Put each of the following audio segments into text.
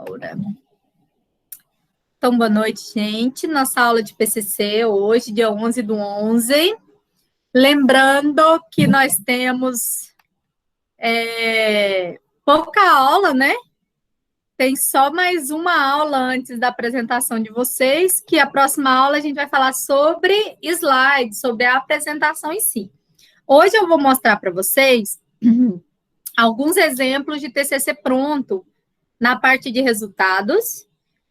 Laura. Então, boa noite, gente. Nossa aula de PCC hoje, dia 11/11. Lembrando que nós temos pouca aula, né? Tem só mais uma aula antes da apresentação de vocês, que a próxima aula a gente vai falar sobre slides, sobre a apresentação em si. Hoje eu vou mostrar para vocês alguns exemplos de TCC pronto na parte de resultados,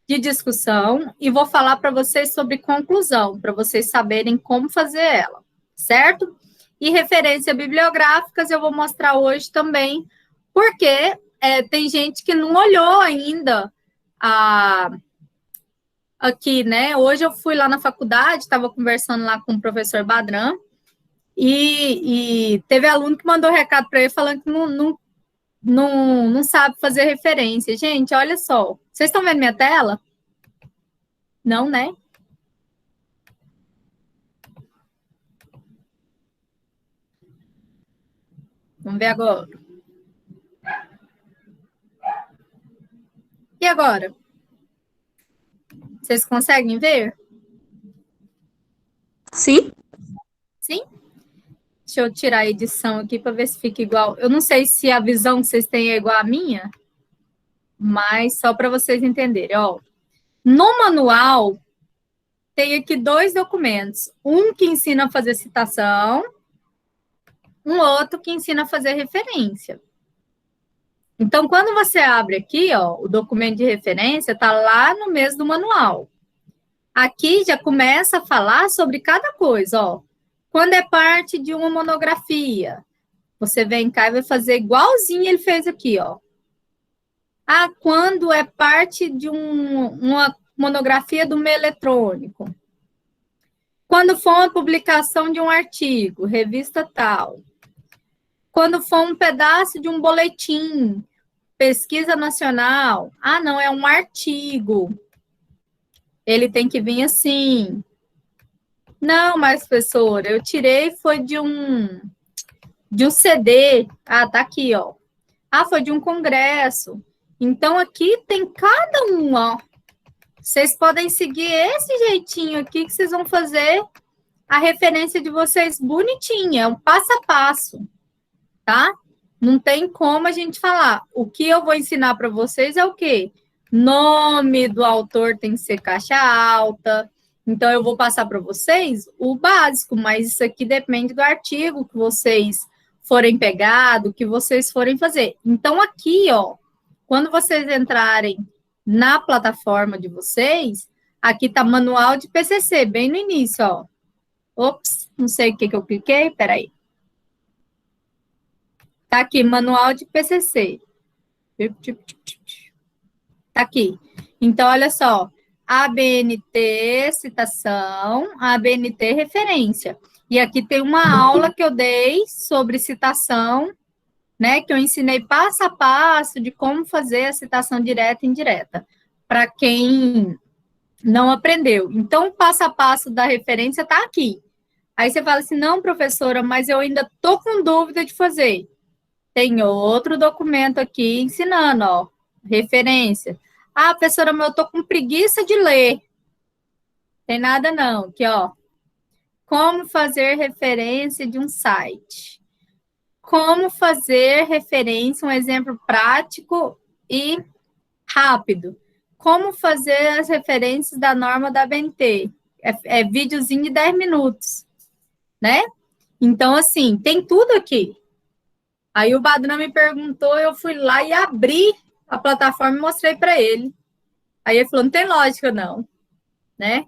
de discussão, e vou falar para vocês sobre conclusão, para vocês saberem como fazer ela, certo? E referência bibliográficas eu vou mostrar hoje também, porque tem gente que não olhou ainda aqui, né? Hoje eu fui lá na faculdade, estava conversando lá com o professor Badran, e teve aluno que mandou recado para ele falando que não sabe fazer referência. Gente, olha só. Vocês estão vendo minha tela? Não, né? Vamos ver agora. E agora? Vocês conseguem ver? Sim. Sim? Deixa eu tirar a edição aqui para ver se fica igual. Eu não sei se a visão que vocês têm é igual à minha, mas só para vocês entenderem. Ó, no manual, tem aqui 2 documentos. Um que ensina a fazer citação, um outro que ensina a fazer referência. Então, quando você abre aqui, ó, o documento de referência está lá no mesmo do manual. Aqui já começa a falar sobre cada coisa, ó. Quando é parte de uma monografia, você vem cá e vai fazer igualzinho ele fez aqui, ó. Ah, quando é parte de uma monografia do meio eletrônico. Quando for uma publicação de um artigo, revista tal. Quando for um pedaço de um boletim, pesquisa nacional. Ah, não, é um artigo. Ele tem que vir assim. Não, mas, professora, eu tirei, foi de um CD. Ah, tá aqui, ó. Ah, foi de um congresso. Então, aqui tem cada um, ó. Vocês podem seguir esse jeitinho aqui que vocês vão fazer a referência de vocês bonitinha, um passo a passo, tá? Não tem como a gente falar. O que eu vou ensinar para vocês é o quê? Nome do autor tem que ser caixa alta. Então, eu vou passar para vocês o básico, mas isso aqui depende do artigo que vocês forem pegar, do que vocês forem fazer. Então, aqui, ó, quando vocês entrarem na plataforma de vocês, aqui tá manual de PCC, bem no início, ó. Ops, não sei o que eu cliquei, peraí. Tá aqui, manual de PCC. Tá aqui. Então, olha só. ABNT, citação, ABNT, referência. E aqui tem uma aula que eu dei sobre citação, né? Que eu ensinei passo a passo de como fazer a citação direta e indireta, para quem não aprendeu. Então, o passo a passo da referência está aqui. Aí você fala assim, não, professora, mas eu ainda estou com dúvida de fazer. Tem outro documento aqui ensinando, ó, referência. Ah, professora, mas eu estou com preguiça de ler. Tem nada não, aqui, ó. Como fazer referência de um site. Como fazer referência, um exemplo prático e rápido. Como fazer as referências da norma da ABNT. É videozinho de 10 minutos, né? Então, assim, tem tudo aqui. Aí o Badran me perguntou, eu fui lá e abri a plataforma e mostrei para ele. Aí ele falou, não tem lógica não, né?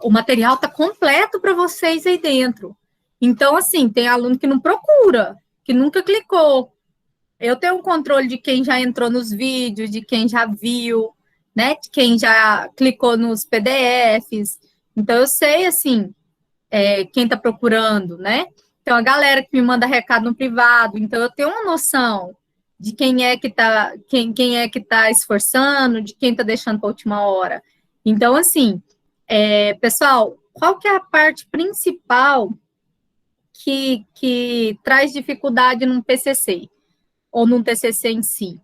O material está completo para vocês aí dentro. Então, assim, tem aluno que não procura, que nunca clicou. Eu tenho um controle de quem já entrou nos vídeos, de quem já viu, né? De quem já clicou nos PDFs. Então, eu sei, assim, quem está procurando, né? Então, a galera que me manda recado no privado, então eu tenho uma noção de quem é que está esforçando, de quem está deixando para a última hora. Então, assim, pessoal, qual que é a parte principal que traz dificuldade num PCC, ou num TCC em si?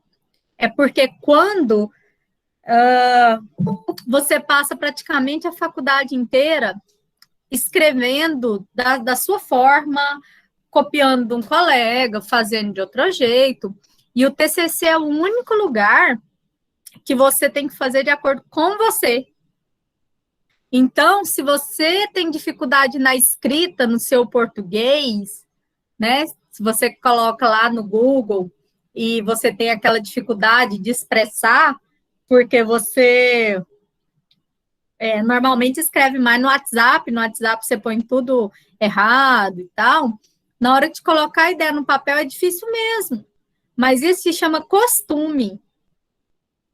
É porque quando você passa praticamente a faculdade inteira escrevendo da sua forma, copiando de um colega, fazendo de outro jeito, e o TCC é o único lugar que você tem que fazer de acordo com você. Então, se você tem dificuldade na escrita, no seu português, né? Se você coloca lá no Google e você tem aquela dificuldade de expressar, porque você normalmente escreve mais no WhatsApp você põe tudo errado e tal. Na hora de colocar a ideia no papel é difícil mesmo. Mas isso se chama costume.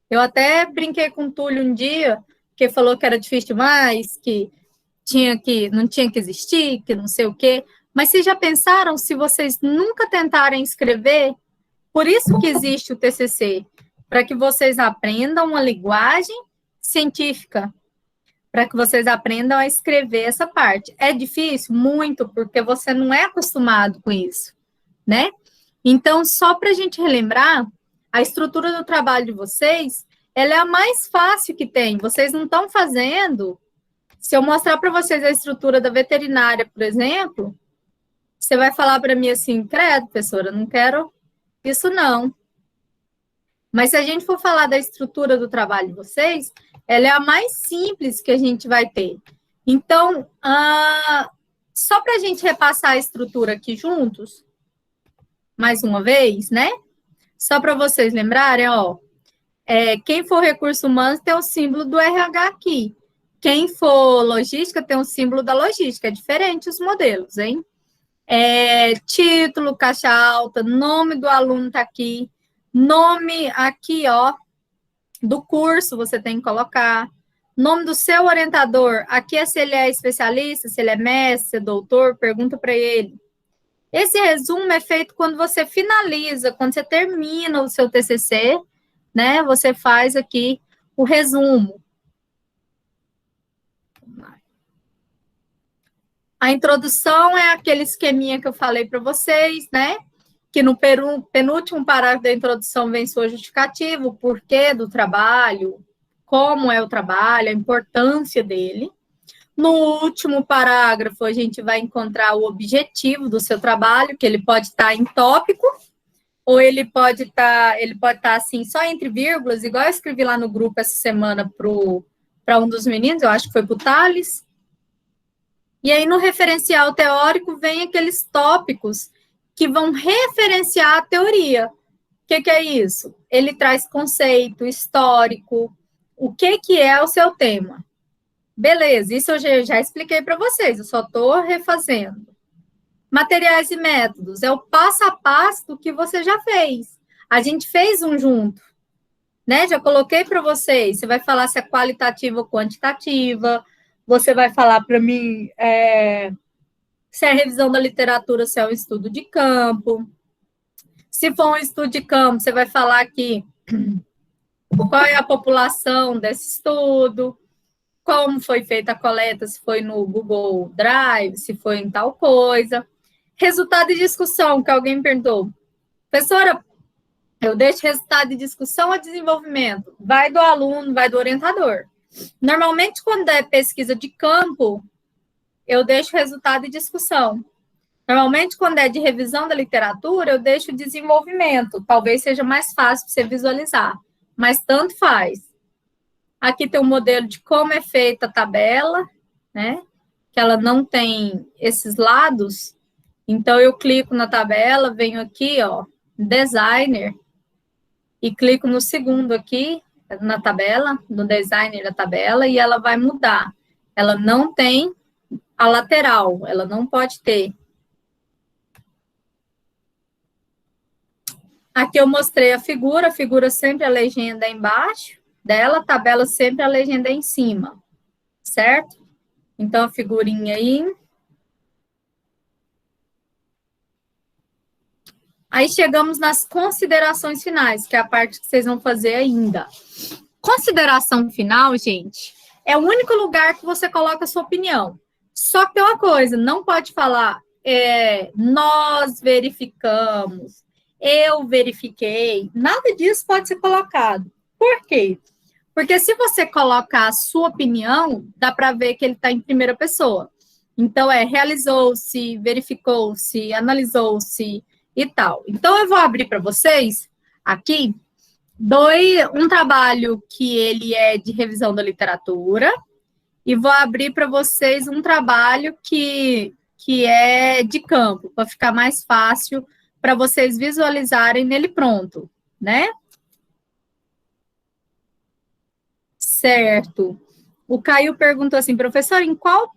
Eu até brinquei com o Túlio um dia, que falou que era difícil demais, que não tinha que existir, que não sei o quê. Mas vocês já pensaram se vocês nunca tentarem escrever? Por isso que existe o TCC, para que vocês aprendam uma linguagem científica, para que vocês aprendam a escrever essa parte. É difícil? Muito, porque você não é acostumado com isso, né? Então, só para a gente relembrar, a estrutura do trabalho de vocês, ela é a mais fácil que tem. Vocês não estão fazendo. Se eu mostrar para vocês a estrutura da veterinária, por exemplo, você vai falar para mim assim, credo, professora, eu não quero isso não. Mas se a gente for falar da estrutura do trabalho de vocês, ela é a mais simples que a gente vai ter. Então, só para a gente repassar a estrutura aqui juntos, mais uma vez, né? Só para vocês lembrarem, ó, quem for recursos humanos tem o símbolo do RH aqui. Quem for logística tem o símbolo da logística. É diferente os modelos, hein? Título, caixa alta, nome do aluno tá aqui. Nome aqui, ó, do curso você tem que colocar. Nome do seu orientador. Aqui é se ele é especialista, se ele é mestre, se é doutor, pergunta para ele. Esse resumo é feito quando você finaliza, quando você termina o seu TCC, né? Você faz aqui o resumo. A introdução é aquele esqueminha que eu falei para vocês, né? Que no penúltimo parágrafo da introdução vem sua justificativa, o porquê do trabalho, como é o trabalho, a importância dele. No último parágrafo, a gente vai encontrar o objetivo do seu trabalho, que ele pode estar em tópico, ou ele pode estar assim, só entre vírgulas, igual eu escrevi lá no grupo essa semana para um dos meninos, eu acho que foi para o Thales. E aí, no referencial teórico, vem aqueles tópicos que vão referenciar a teoria. O que é isso? Ele traz conceito histórico, o que é o seu tema. Beleza, isso eu já expliquei para vocês, eu só estou refazendo. Materiais e métodos, é o passo a passo do que você já fez. A gente fez um junto, né? Já coloquei para vocês, você vai falar se é qualitativa ou quantitativa, você vai falar para mim se é revisão da literatura, se é um estudo de campo. Se for um estudo de campo, você vai falar aqui qual é a população desse estudo, como foi feita a coleta, se foi no Google Drive, se foi em tal coisa. Resultado de discussão, que alguém me perguntou. Professora, eu deixo resultado de discussão a desenvolvimento. Vai do aluno, vai do orientador. Normalmente, quando é pesquisa de campo, eu deixo resultado de discussão. Normalmente, quando é de revisão da literatura, eu deixo desenvolvimento. Talvez seja mais fácil para você visualizar, mas tanto faz. Aqui tem um modelo de como é feita a tabela, né? Que ela não tem esses lados. Então, eu clico na tabela, venho aqui, ó, designer, e clico no segundo aqui, na tabela, no designer da tabela, e ela vai mudar. Ela não tem a lateral, ela não pode ter. Aqui eu mostrei a figura sempre a legenda embaixo dela, a tabela sempre a legenda em cima, certo? Então, a figurinha aí. Aí chegamos nas considerações finais, que é a parte que vocês vão fazer ainda. Consideração final, gente, é o único lugar que você coloca a sua opinião. Só que tem uma coisa, não pode falar nós verificamos, eu verifiquei, nada disso pode ser colocado. Por quê? Porque se você colocar a sua opinião, dá para ver que ele está em primeira pessoa. Então, realizou-se, verificou-se, analisou-se e tal. Então, eu vou abrir para vocês aqui um trabalho que ele é de revisão da literatura e vou abrir para vocês um trabalho que é de campo, para ficar mais fácil para vocês visualizarem nele pronto, né? Certo. O Caio perguntou assim, professor, em qual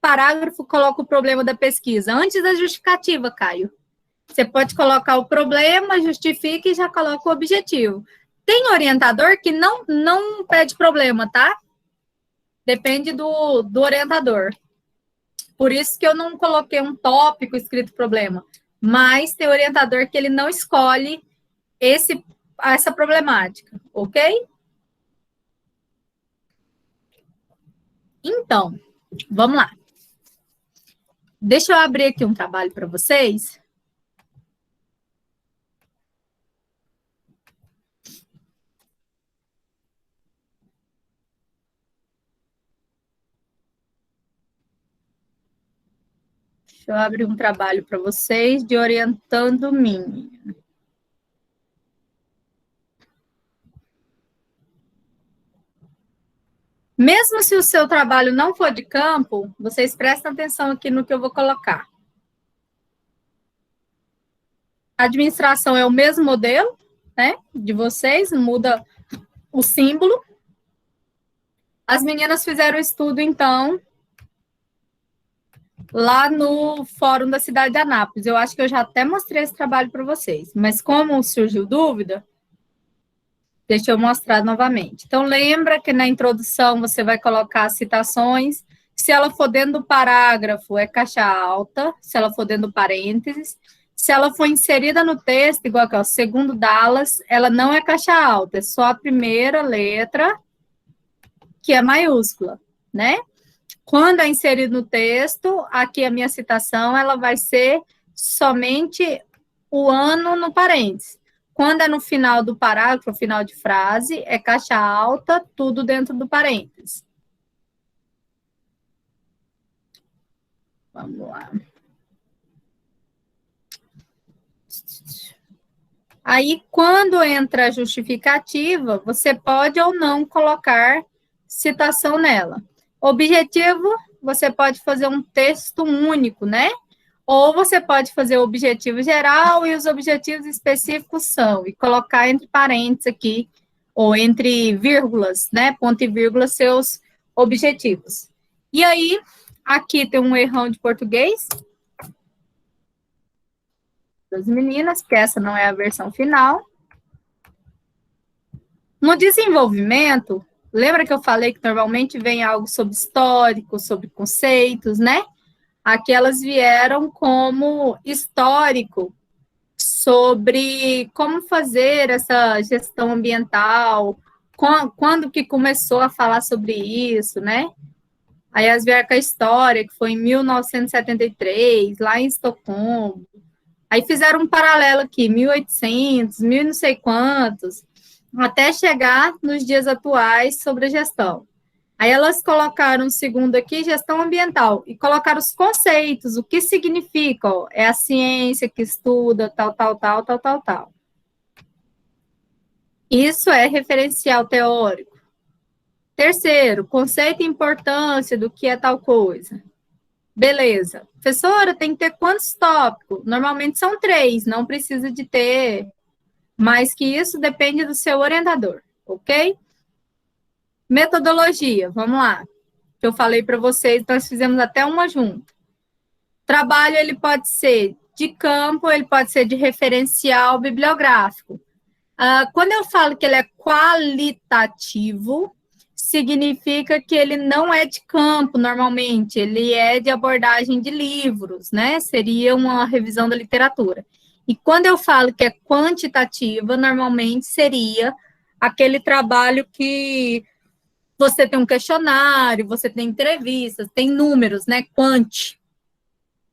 parágrafo coloca o problema da pesquisa? Antes da justificativa, Caio. Você pode colocar o problema, justifica e já coloca o objetivo. Tem orientador que não pede problema, tá? Depende do orientador. Por isso que eu não coloquei um tópico escrito problema. Mas tem orientador que ele não escolhe essa problemática, ok? Então, vamos lá. Deixa eu abrir aqui um trabalho para vocês. Deixa eu abrir um trabalho para vocês de orientando minha. Mesmo se o seu trabalho não for de campo, vocês prestem atenção aqui no que eu vou colocar. A administração é o mesmo modelo, né, de vocês, muda o símbolo. As meninas fizeram o estudo, então, lá no Fórum da Cidade de Anápolis. Eu acho que eu já até mostrei esse trabalho para vocês, mas como surgiu dúvida, deixa eu mostrar novamente. Então, lembra que na introdução você vai colocar as citações. Se ela for dentro do parágrafo, é caixa alta. Se ela for dentro do parênteses. Se ela for inserida no texto, igual aqui, ó, segundo Dallas, ela não é caixa alta, é só a primeira letra, que é maiúscula, né? Quando é inserido no texto, aqui a minha citação, ela vai ser somente o ano no parênteses. Quando é no final do parágrafo, final de frase, é caixa alta, tudo dentro do parênteses. Vamos lá. Aí, quando entra a justificativa, você pode ou não colocar citação nela. Objetivo, você pode fazer um texto único, né? Ou você pode fazer o objetivo geral e os objetivos específicos são, e colocar entre parênteses aqui, ou entre vírgulas, né? Ponto e vírgula, seus objetivos. E aí, aqui tem um errão de português das meninas, que essa não é a versão final. No desenvolvimento, lembra que eu falei que normalmente vem algo sobre histórico, sobre conceitos, né? Aqui elas vieram como histórico sobre como fazer essa gestão ambiental, quando que começou a falar sobre isso, né? Aí elas vieram com a história, que foi em 1973, lá em Estocolmo. Aí fizeram um paralelo aqui, 1800, mil não sei quantos, até chegar nos dias atuais sobre a gestão. Aí elas colocaram o segundo aqui, gestão ambiental, e colocaram os conceitos, o que significa, ó, é a ciência que estuda tal, tal, tal, tal, tal, tal. Isso é referencial teórico. Terceiro, conceito e importância do que é tal coisa. Beleza. Professora, tem que ter quantos tópicos? Normalmente são 3, não precisa de ter mais que isso, depende do seu orientador, ok? Metodologia, vamos lá. Que eu falei para vocês, nós fizemos até uma junto. Trabalho, ele pode ser de campo, ele pode ser de referencial bibliográfico. Quando eu falo que ele é qualitativo, significa que ele não é de campo, normalmente, ele é de abordagem de livros, né? Seria uma revisão da literatura. E quando eu falo que é quantitativa, normalmente seria aquele trabalho que você tem um questionário, você tem entrevistas, tem números, né? Quant.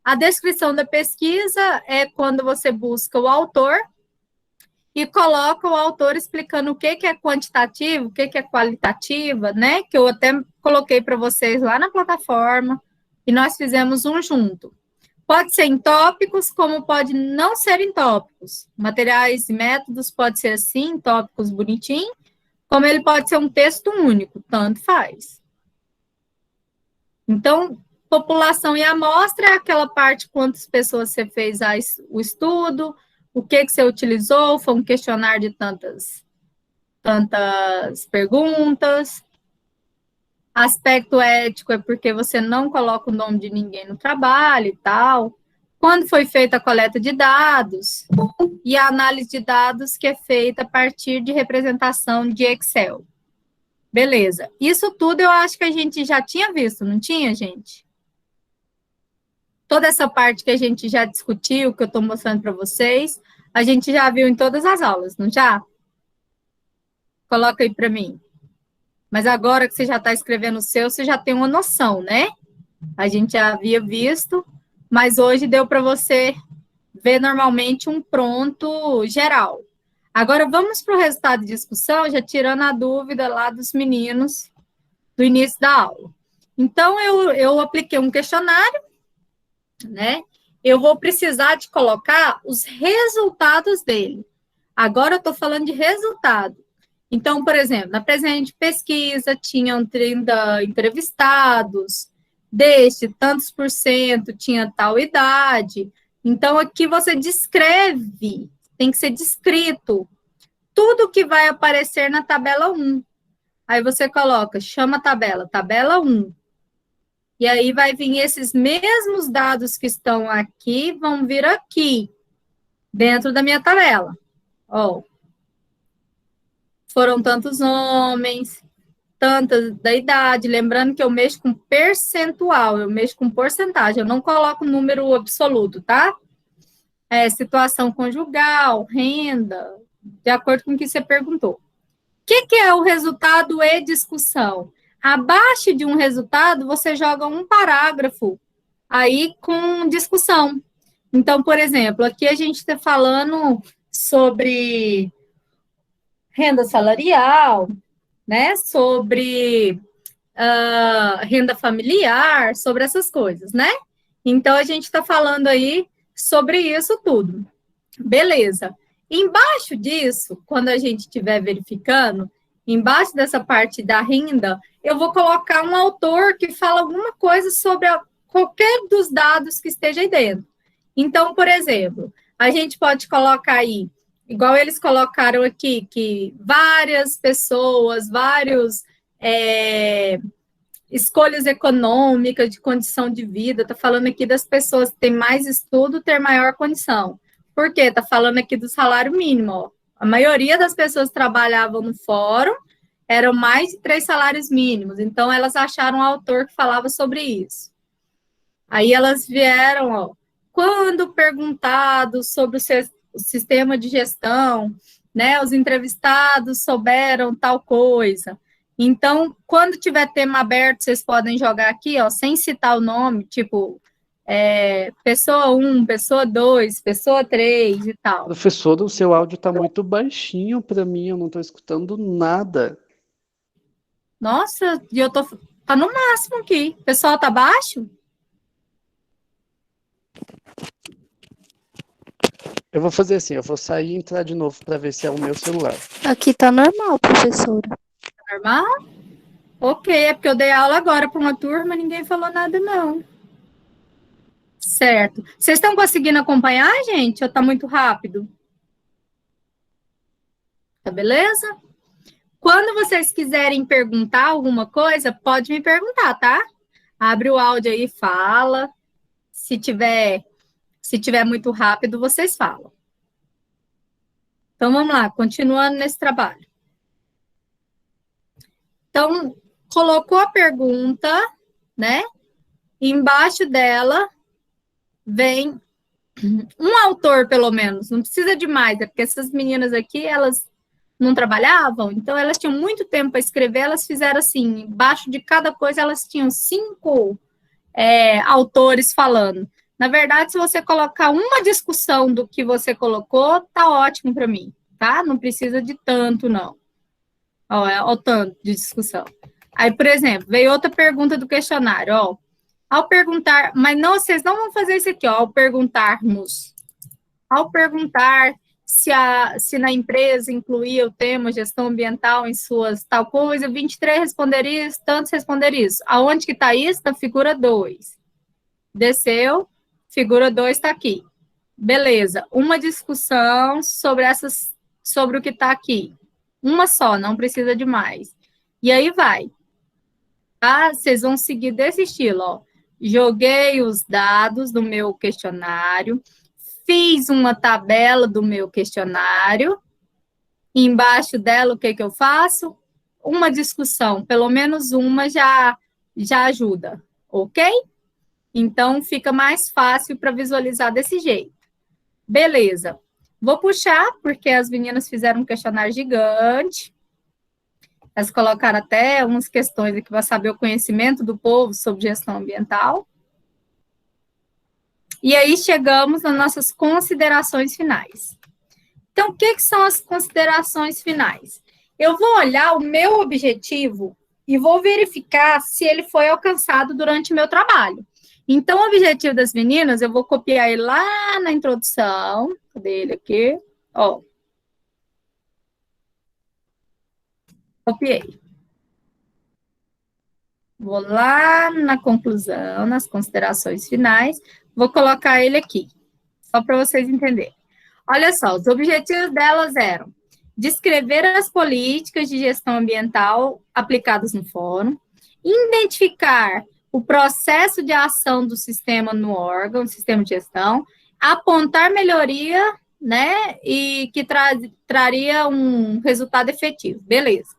A descrição da pesquisa é quando você busca o autor, e coloca o autor explicando o que é quantitativo, o que é qualitativa, né? Que eu até coloquei para vocês lá na plataforma, e nós fizemos um junto. Pode ser em tópicos, como pode não ser em tópicos. Materiais e métodos pode ser assim, em tópicos bonitinho, como ele pode ser um texto único, tanto faz. Então, população e amostra é aquela parte quantas pessoas você fez o estudo, o que você utilizou, foi um questionário de tantas perguntas. Aspecto ético é porque você não coloca o nome de ninguém no trabalho e tal. Quando foi feita a coleta de dados e a análise de dados que é feita a partir de representação de Excel. Beleza. Isso tudo eu acho que a gente já tinha visto, não tinha, gente? Toda essa parte que a gente já discutiu, que eu estou mostrando para vocês, a gente já viu em todas as aulas, não já? Coloca aí para mim. Mas agora que você já está escrevendo o seu, você já tem uma noção, né? A gente já havia visto, mas hoje deu para você ver normalmente um pronto geral. Agora, vamos para o resultado de discussão, já tirando a dúvida lá dos meninos do início da aula. Então, eu apliquei um questionário, né? Eu vou precisar de colocar os resultados dele. Agora eu estou falando de resultado. Então, por exemplo, na presente pesquisa, tinham 30 entrevistados, deste, tantos por cento tinha tal idade. Então, aqui você descreve, tem que ser descrito, tudo que vai aparecer na tabela 1. Aí você coloca, chama a tabela 1. E aí vai vir esses mesmos dados que estão aqui, vão vir aqui, dentro da minha tabela. Ó, foram tantos homens, tantas da idade, lembrando que eu mexo com percentual, eu mexo com porcentagem, eu não coloco número absoluto, tá? Situação conjugal, renda, de acordo com o que você perguntou. O que é o resultado e discussão? Abaixo de um resultado, você joga um parágrafo aí com discussão. Então, por exemplo, aqui a gente está falando sobre renda salarial, né? Sobre renda familiar, sobre essas coisas, né? Então, a gente está falando aí sobre isso tudo. Beleza. Embaixo disso, quando a gente estiver verificando, embaixo dessa parte da renda, eu vou colocar um autor que fala alguma coisa sobre qualquer dos dados que esteja aí dentro. Então, por exemplo, a gente pode colocar aí, igual eles colocaram aqui, que várias pessoas, vários escolhas econômicas de condição de vida, está falando aqui das pessoas que têm mais estudo, ter maior condição. Por quê? Está falando aqui do salário mínimo. Ó. A maioria das pessoas que trabalhavam no fórum eram mais de 3 salários mínimos, então elas acharam um autor que falava sobre isso. Aí elas vieram, ó, quando perguntado sobre o sistema de gestão, né, os entrevistados souberam tal coisa. Então, quando tiver tema aberto, vocês podem jogar aqui, ó, sem citar o nome, tipo, pessoa 1, pessoa 2, pessoa 3 e tal. Professor, o seu áudio está muito baixinho para mim, eu não estou escutando nada. Nossa, e eu tá no máximo aqui. O pessoal tá baixo? Eu vou fazer assim, eu vou sair e entrar de novo para ver se é o meu celular. Aqui tá normal, professora. Normal? Ok, é porque eu dei aula agora para uma turma, ninguém falou nada, não. Certo. Vocês estão conseguindo acompanhar, gente? Ou tá muito rápido? Tá beleza? Quando vocês quiserem perguntar alguma coisa, pode me perguntar, tá? Abre o áudio aí e fala. Se tiver muito rápido, vocês falam. Então, vamos lá, continuando nesse trabalho. Então, colocou a pergunta, né? Embaixo dela vem um autor, pelo menos. Não precisa de mais, é porque essas meninas aqui, elas não trabalhavam, então elas tinham muito tempo para escrever, elas fizeram assim, embaixo de cada coisa, elas tinham 5 autores falando. Na verdade, se você colocar uma discussão do que você colocou, tá ótimo para mim. tá? Não precisa de tanto, não. Ó, é o tanto de discussão. Aí, por exemplo, veio outra pergunta do questionário, ó. Ao perguntar, mas não, vocês não vão fazer isso aqui, ó, ao perguntar se na empresa incluía o tema gestão ambiental em suas tal coisa, 23 responderia isso, tantos responderia isso. Aonde que está isso? Na figura 2. Desceu, figura 2 está aqui. Beleza, uma discussão sobre o que está aqui. Uma só, não precisa de mais. E aí vai. Tá? Vocês vão seguir desse estilo, ó. Joguei os dados do meu questionário, fiz uma tabela do meu questionário, embaixo dela o que eu faço? Uma discussão, pelo menos uma já ajuda, ok? Então, fica mais fácil para visualizar desse jeito. Beleza. Vou puxar, porque as meninas fizeram um questionário gigante. Elas colocaram até umas questões aqui para saber o conhecimento do povo sobre gestão ambiental. E aí chegamos nas nossas considerações finais. Então, o que são as considerações finais? Eu vou olhar o meu objetivo e vou verificar se ele foi alcançado durante o meu trabalho. Então, o objetivo das meninas, eu vou copiar ele lá na introdução. Cadê ele aqui? Ó. Copiei. Vou lá na conclusão, nas considerações finais, vou colocar ele aqui, só para vocês entenderem. Olha só, os objetivos delas eram descrever as políticas de gestão ambiental aplicadas no fórum, identificar o processo de ação do sistema no órgão, sistema de gestão, apontar melhoria, né, e que traria um resultado efetivo. Beleza.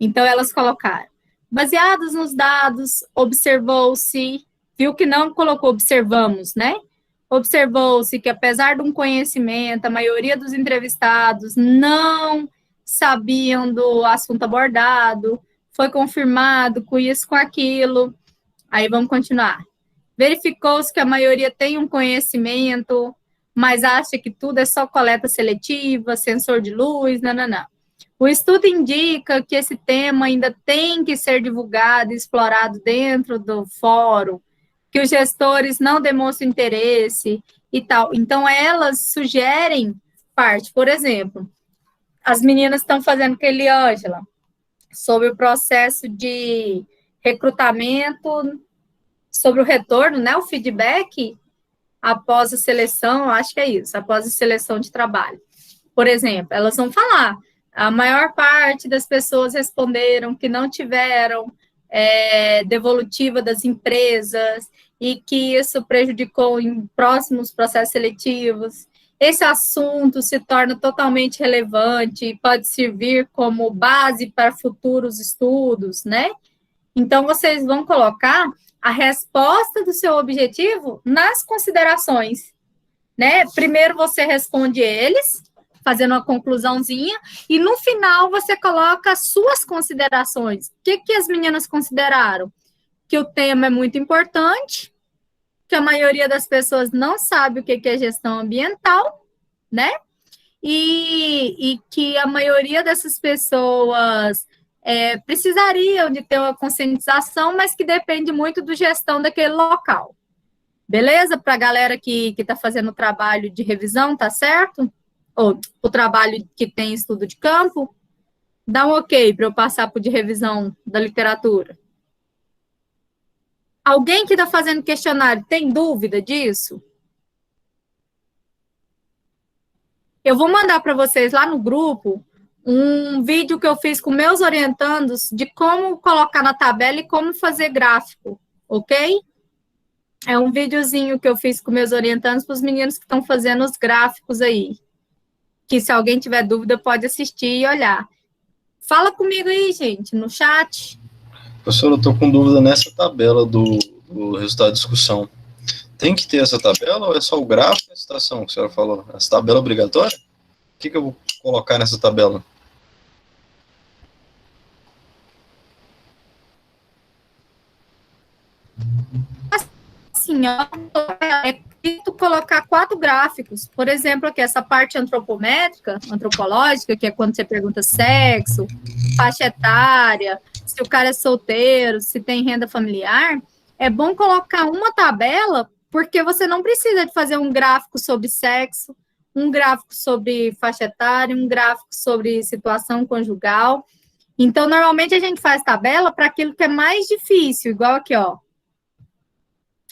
Então, elas colocaram. Baseados nos dados, observou-se, viu que não colocou observamos, né? Observou-se que, apesar de um conhecimento, a maioria dos entrevistados não sabiam do assunto abordado, foi confirmado com isso, com aquilo. Aí vamos continuar. Verificou-se que a maioria tem um conhecimento, mas acha que tudo é só coleta seletiva, sensor de luz, nananã. O estudo indica que esse tema ainda tem que ser divulgado e explorado dentro do fórum, que os gestores não demonstram interesse e tal. Então, elas sugerem parte. Por exemplo, as meninas estão fazendo com a Eliângela sobre o processo de recrutamento, sobre o retorno, né, o feedback após a seleção, acho que é isso, após a seleção de trabalho. Por exemplo, elas vão falar, a maior parte das pessoas responderam que não tiveram devolutiva das empresas e que isso prejudicou em próximos processos seletivos. Esse assunto se torna totalmente relevante e pode servir como base para futuros estudos, né? Então, vocês vão colocar a resposta do seu objetivo nas considerações, né? Primeiro você responde eles, fazendo uma conclusãozinha, e no final você coloca as suas considerações. O que as meninas consideraram? Que o tema é muito importante, que a maioria das pessoas não sabe o que é gestão ambiental, né? E que a maioria dessas pessoas precisariam de ter uma conscientização, mas que depende muito da gestão daquele local. Beleza? Para a galera que está fazendo o trabalho de revisão, tá certo? Ou o trabalho que tem estudo de campo, dá um ok para eu passar para o de revisão da literatura. Alguém que está fazendo questionário tem dúvida disso? Eu vou mandar para vocês lá no grupo um vídeo que eu fiz com meus orientandos de como colocar na tabela e como fazer gráfico, ok? É um videozinho que eu fiz com meus orientandos para os meninos que estão fazendo os gráficos aí. Que se alguém tiver dúvida pode assistir e olhar. Fala comigo aí, gente, no chat. Professor, eu estou com dúvida nessa tabela do resultado de discussão. Tem que ter essa tabela ou é só o gráfico e a citação que a senhora falou? Essa tabela é obrigatória? O que eu vou colocar nessa tabela? Assim, ó, é escrito colocar 4 gráficos. Por exemplo, aqui, essa parte antropométrica, antropológica, que é quando você pergunta sexo, faixa etária, se o cara é solteiro, se tem renda familiar, é bom colocar uma tabela, porque você não precisa de fazer um gráfico sobre sexo, um gráfico sobre faixa etária, um gráfico sobre situação conjugal. Então, normalmente a gente faz tabela para aquilo que é mais difícil, igual aqui, ó.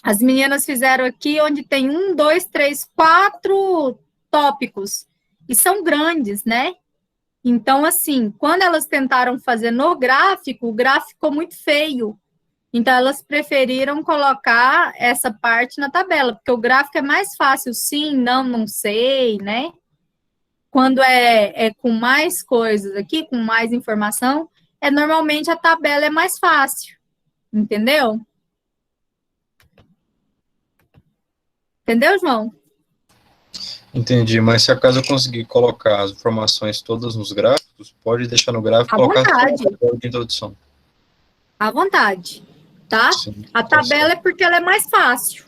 As meninas fizeram aqui onde tem 1, 2, 3, 4 tópicos. E são grandes, né? Então, assim, quando elas tentaram fazer no gráfico, o gráfico ficou muito feio. Então, elas preferiram colocar essa parte na tabela, porque o gráfico é mais fácil, sim, não, não sei, né? Quando é com mais coisas aqui, com mais informação, normalmente a tabela é mais fácil, entendeu? Entendeu, João? Entendi, mas se acaso eu conseguir colocar as informações todas nos gráficos, pode deixar no gráfico e À colocar vontade. só a tabela de introdução. À vontade, tá? Sim, A tá tabela é porque ela é mais fácil.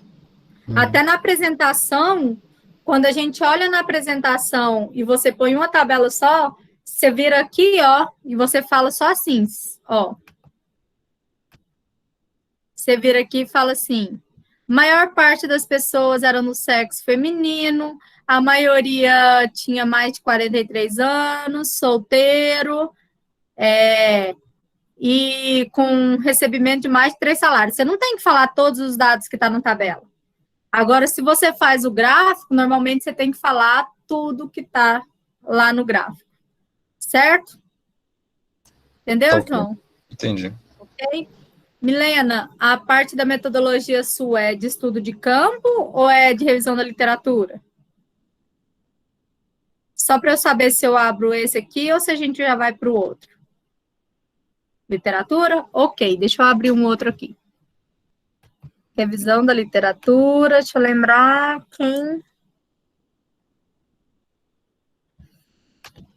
Até na apresentação, quando a gente olha na apresentação e você põe uma tabela só, você vira aqui, ó, e você fala só assim, ó. Você vira aqui e fala assim, maior parte das pessoas eram no sexo feminino, a maioria tinha mais de 43 anos, solteiro, e com recebimento de mais de 3 salários. Você não tem que falar todos os dados que estão na tabela. Agora, se você faz o gráfico, normalmente você tem que falar tudo que está lá no gráfico. Certo? Entendeu, Tá, João? entendi. Ok? Milena, a parte da metodologia sua é de estudo de campo ou é de revisão da literatura? Só para eu saber se eu abro esse aqui ou se a gente já vai para o outro. Literatura? Ok, deixa eu abrir um outro aqui. Revisão da literatura, deixa eu lembrar quem...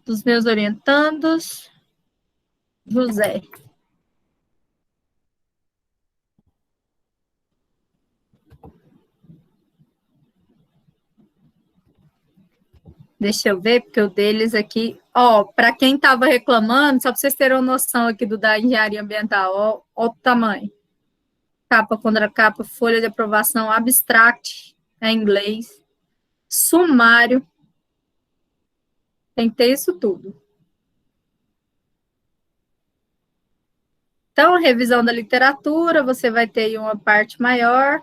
Dos meus orientandos, José. Deixa eu ver, porque o deles aqui... Ó, para quem estava reclamando, só para vocês terem uma noção aqui do da engenharia ambiental, ó o tamanho. Capa contra capa, folha de aprovação, abstract, em inglês, sumário, tem que ter isso tudo. Então, revisão da literatura, você vai ter aí uma parte maior.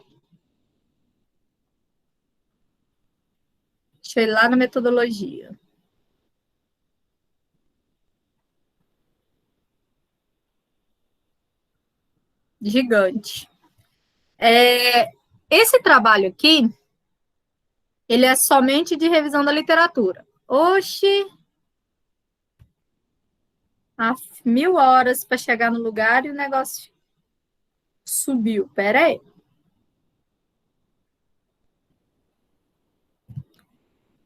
Deixa eu ir lá na metodologia. Gigante. Esse trabalho aqui, ele é somente de revisão da literatura. Oxi! 1000 horas para chegar no lugar e o negócio subiu. Pera aí.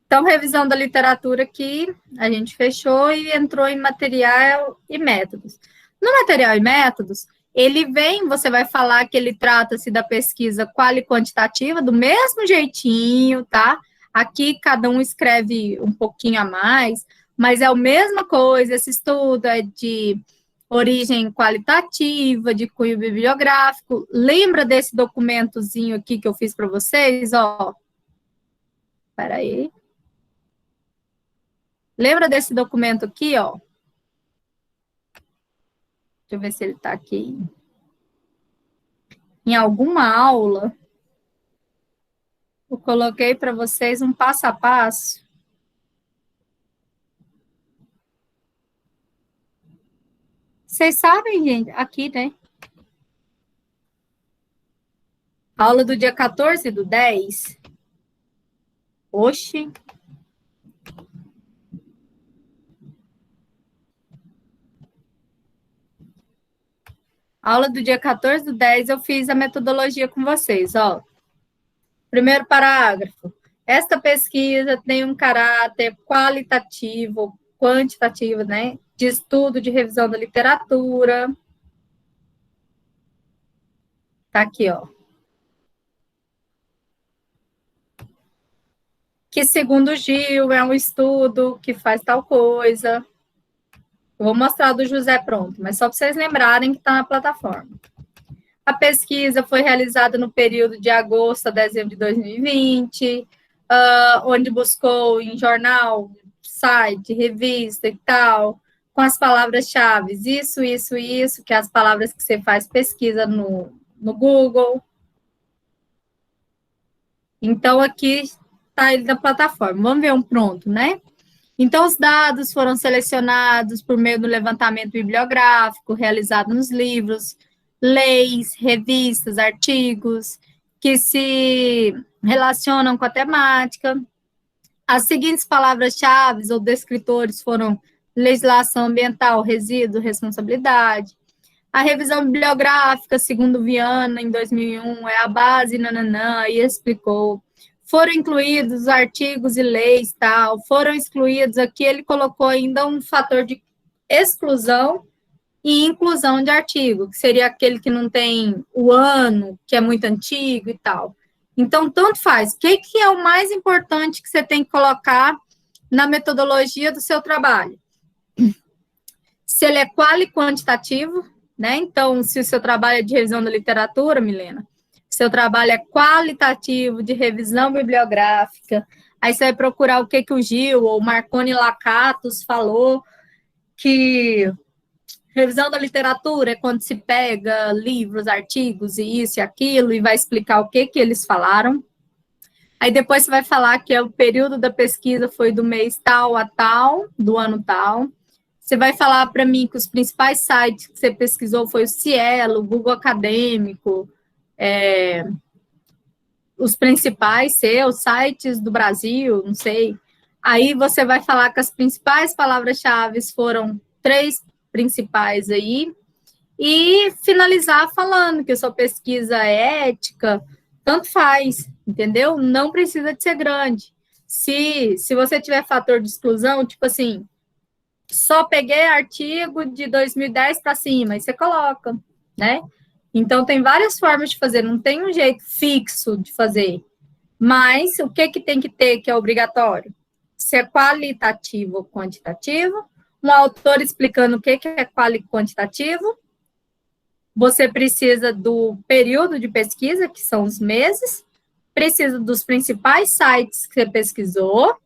Então, revisão da literatura aqui, a gente fechou e entrou em material e métodos. No material e métodos, ele vem, você vai falar que ele trata-se da pesquisa qual e quantitativa, do mesmo jeitinho, tá? Aqui, cada um escreve um pouquinho a mais, mas é a mesma coisa, esse estudo é de origem qualitativa, de cunho bibliográfico. Lembra desse documentozinho aqui que eu fiz para vocês? Ó, espera aí. Lembra desse documento aqui, ó? Deixa eu ver se ele está aqui. Em alguma aula, eu coloquei para vocês um passo a passo. Vocês sabem, gente, aqui, né? Aula do dia 14/10. Oxi. Aula do dia 14/10, eu fiz a metodologia com vocês, ó. Primeiro parágrafo. Esta pesquisa tem um caráter qualitativo, quantitativo, né? De estudo de revisão da literatura. Tá aqui, ó. que, segundo o Gil, é um estudo que faz tal coisa. Eu vou mostrar do José pronto, mas só para vocês lembrarem que está na plataforma. A pesquisa foi realizada no período de agosto a dezembro de 2020, onde buscou em jornal, site, revista e tal, com as palavras-chave, isso, que é as palavras que você faz pesquisa no Google. Então, aqui está ele na plataforma. Vamos ver um pronto, né? Então, os dados foram selecionados por meio do levantamento bibliográfico, realizado nos livros, leis, revistas, artigos, que se relacionam com a temática. As seguintes palavras-chave ou descritores foram legislação ambiental, resíduo, responsabilidade. A revisão bibliográfica, segundo Viana, em 2001, é a base, nananã, e explicou. Foram incluídos artigos e leis, tal, foram excluídos, aqui ele colocou ainda um fator de exclusão e inclusão de artigo, que seria aquele que não tem o ano, que é muito antigo e tal. Então, tanto faz. O que é o mais importante que você tem que colocar na metodologia do seu trabalho? Se ele é quali quantitativo, né? Então, se o seu trabalho é de revisão da literatura, Milena, seu trabalho é qualitativo, de revisão bibliográfica, aí você vai procurar o que o Gil ou Marconi Lacatus falou, que revisão da literatura é quando se pega livros, artigos e isso e aquilo, e vai explicar o que eles falaram. Aí depois você vai falar que o período da pesquisa foi do mês tal a tal, do ano tal. Você vai falar para mim que os principais sites que você pesquisou foi o Cielo, o Google Acadêmico, os principais seus sites do Brasil, não sei. Aí você vai falar que as principais palavras-chave foram 3 principais aí, e finalizar falando que a sua pesquisa é ética, tanto faz, entendeu? Não precisa de ser grande. Se você tiver fator de exclusão, tipo assim, só peguei artigo de 2010 para cima, aí você coloca, né? Então, tem várias formas de fazer, não tem um jeito fixo de fazer. Mas, o que tem que ter que é obrigatório? Se é qualitativo ou quantitativo, um autor explicando o que é quantitativo, você precisa do período de pesquisa, que são os meses, precisa dos principais sites que você pesquisou,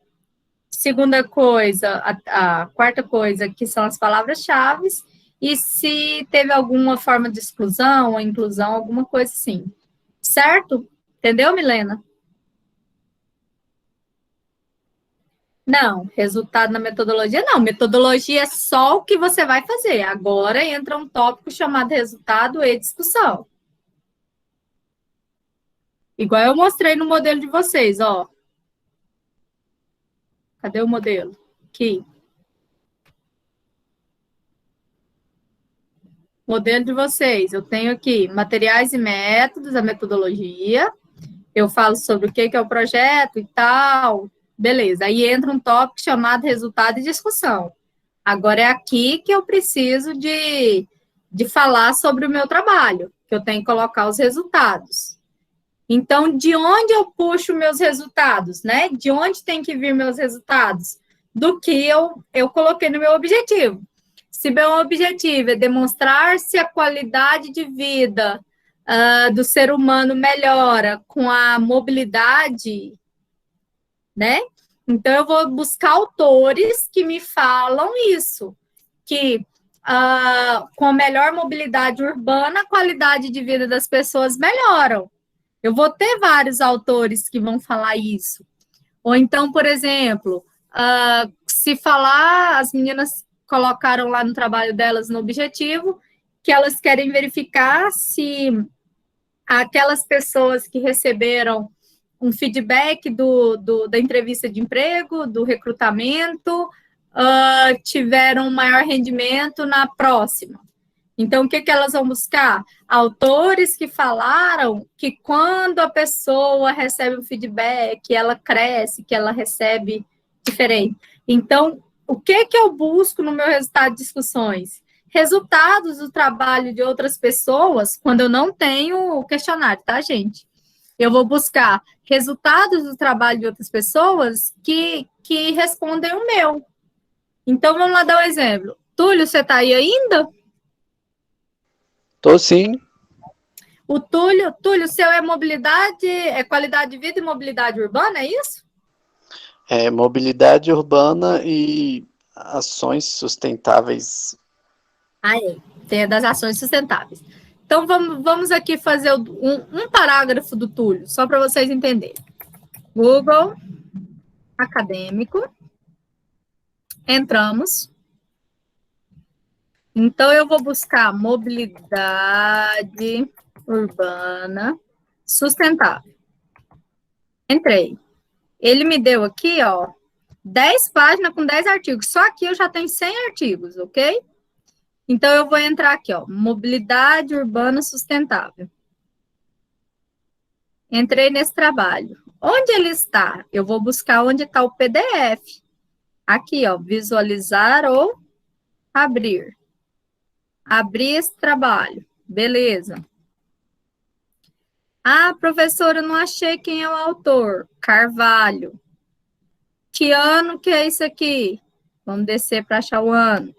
segunda coisa, a quarta coisa, que são as palavras-chave, e se teve alguma forma de exclusão ou inclusão, alguma coisa assim. Certo? Entendeu, Milena? Não, resultado na metodologia, não. Metodologia é só o que você vai fazer. Agora entra um tópico chamado resultado e discussão. Igual eu mostrei no modelo de vocês, ó. Cadê o modelo? Aqui. Modelo de vocês. Eu tenho aqui materiais e métodos, a metodologia. Eu falo sobre o que é o projeto e tal. Beleza. Aí entra um tópico chamado resultado e discussão. Agora é aqui que eu preciso de falar sobre o meu trabalho, que eu tenho que colocar os resultados. Então, de onde eu puxo meus resultados, né? De onde tem que vir meus resultados? Do que eu coloquei no meu objetivo. Se meu objetivo é demonstrar se a qualidade de vida do ser humano melhora com a mobilidade, né? Então, eu vou buscar autores que me falam isso, que com a melhor mobilidade urbana, a qualidade de vida das pessoas melhoram. Eu vou ter vários autores que vão falar isso. Ou então, por exemplo, se falar, as meninas colocaram lá no trabalho delas no objetivo, que elas querem verificar se aquelas pessoas que receberam um feedback da entrevista de emprego, do recrutamento, tiveram um maior rendimento na próxima. Então, o que elas vão buscar? Autores que falaram que quando a pessoa recebe um feedback, ela cresce, que ela recebe diferente. Então, o que eu busco no meu resultado de discussões? Resultados do trabalho de outras pessoas, quando eu não tenho o questionário, tá, gente? Eu vou buscar resultados do trabalho de outras pessoas que respondem o meu. Então, vamos lá dar um exemplo. Túlio, você está aí ainda? Tô sim. O Túlio, seu é mobilidade, é qualidade de vida e mobilidade urbana, é isso? É mobilidade urbana e ações sustentáveis. Aí, tem das ações sustentáveis. Então, vamos aqui fazer um parágrafo do Túlio, só para vocês entenderem. Google acadêmico. Entramos. Então, eu vou buscar mobilidade urbana sustentável. Entrei. Ele me deu aqui, ó, 10 páginas com 10 artigos. Só aqui eu já tenho 100 artigos, ok? Então, eu vou entrar aqui, ó, mobilidade urbana sustentável. Entrei nesse trabalho. Onde ele está? Eu vou buscar onde está o PDF. Aqui, ó, visualizar ou abrir. Abrir esse trabalho. Beleza. Ah, professora, eu não achei quem é o autor. Carvalho. Que ano que é isso aqui? Vamos descer para achar o ano.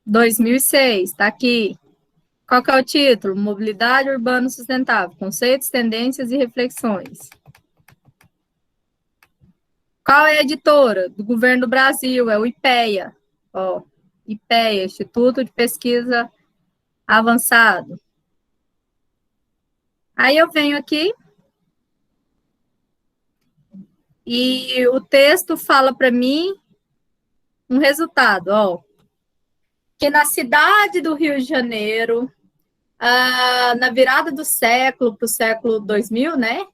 2006, está aqui. Qual que é o título? Mobilidade Urbana Sustentável, Conceitos, Tendências e Reflexões. Qual é a editora? Do Governo do Brasil, é o IPEA. Ó, IPEA, Instituto de Pesquisa Avançado. Aí eu venho aqui e o texto fala para mim um resultado, ó. Que na cidade do Rio de Janeiro, na virada do século para o século 2000, né?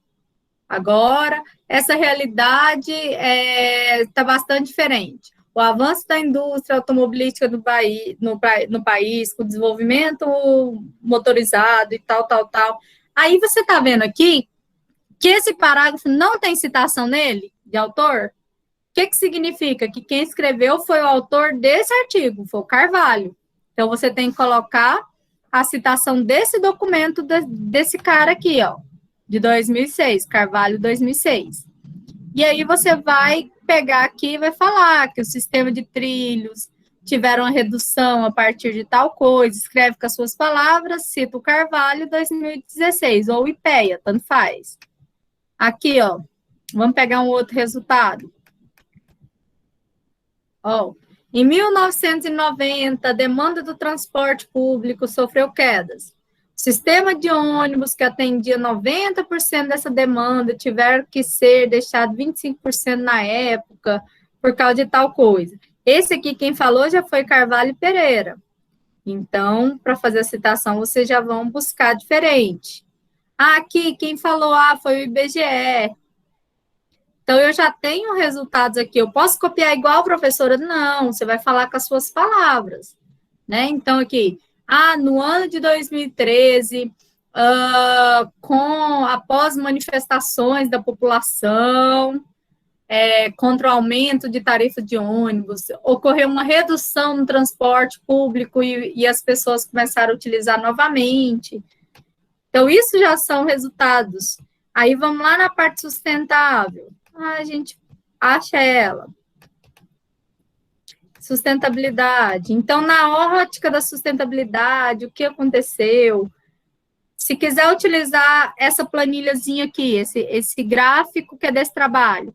Agora, essa realidade está bastante diferente. O avanço da indústria automobilística no país, com o desenvolvimento motorizado e tal. Aí você está vendo aqui que esse parágrafo não tem citação nele, de autor. O que significa? Que quem escreveu foi o autor desse artigo, foi o Carvalho. Então, você tem que colocar a citação desse documento, desse cara aqui, ó, de 2006, Carvalho 2006. E aí você vai pegar aqui e vai falar que o sistema de trilhos tiveram uma redução a partir de tal coisa, escreve com as suas palavras, cita o Carvalho 2016, ou IPEA, tanto faz. Aqui, ó, vamos pegar um outro resultado. Ó, em 1990, a demanda do transporte público sofreu quedas. O sistema de ônibus que atendia 90% dessa demanda tiveram que ser deixado 25% na época por causa de tal coisa. Esse aqui, quem falou, já foi Carvalho Pereira. Então, para fazer a citação, vocês já vão buscar diferente. Aqui, quem falou, foi o IBGE. Então, eu já tenho resultados aqui. Eu posso copiar igual a professora? Não, você vai falar com as suas palavras, né? Então, aqui, no ano de 2013, após manifestações da população contra o aumento de tarifa de ônibus, ocorreu uma redução no transporte público e as pessoas começaram a utilizar novamente. Então, isso já são resultados. Aí, vamos lá na parte sustentável. A gente acha ela. Sustentabilidade. Então, na ótica da sustentabilidade, o que aconteceu? Se quiser utilizar essa planilhazinha aqui, esse gráfico que é desse trabalho,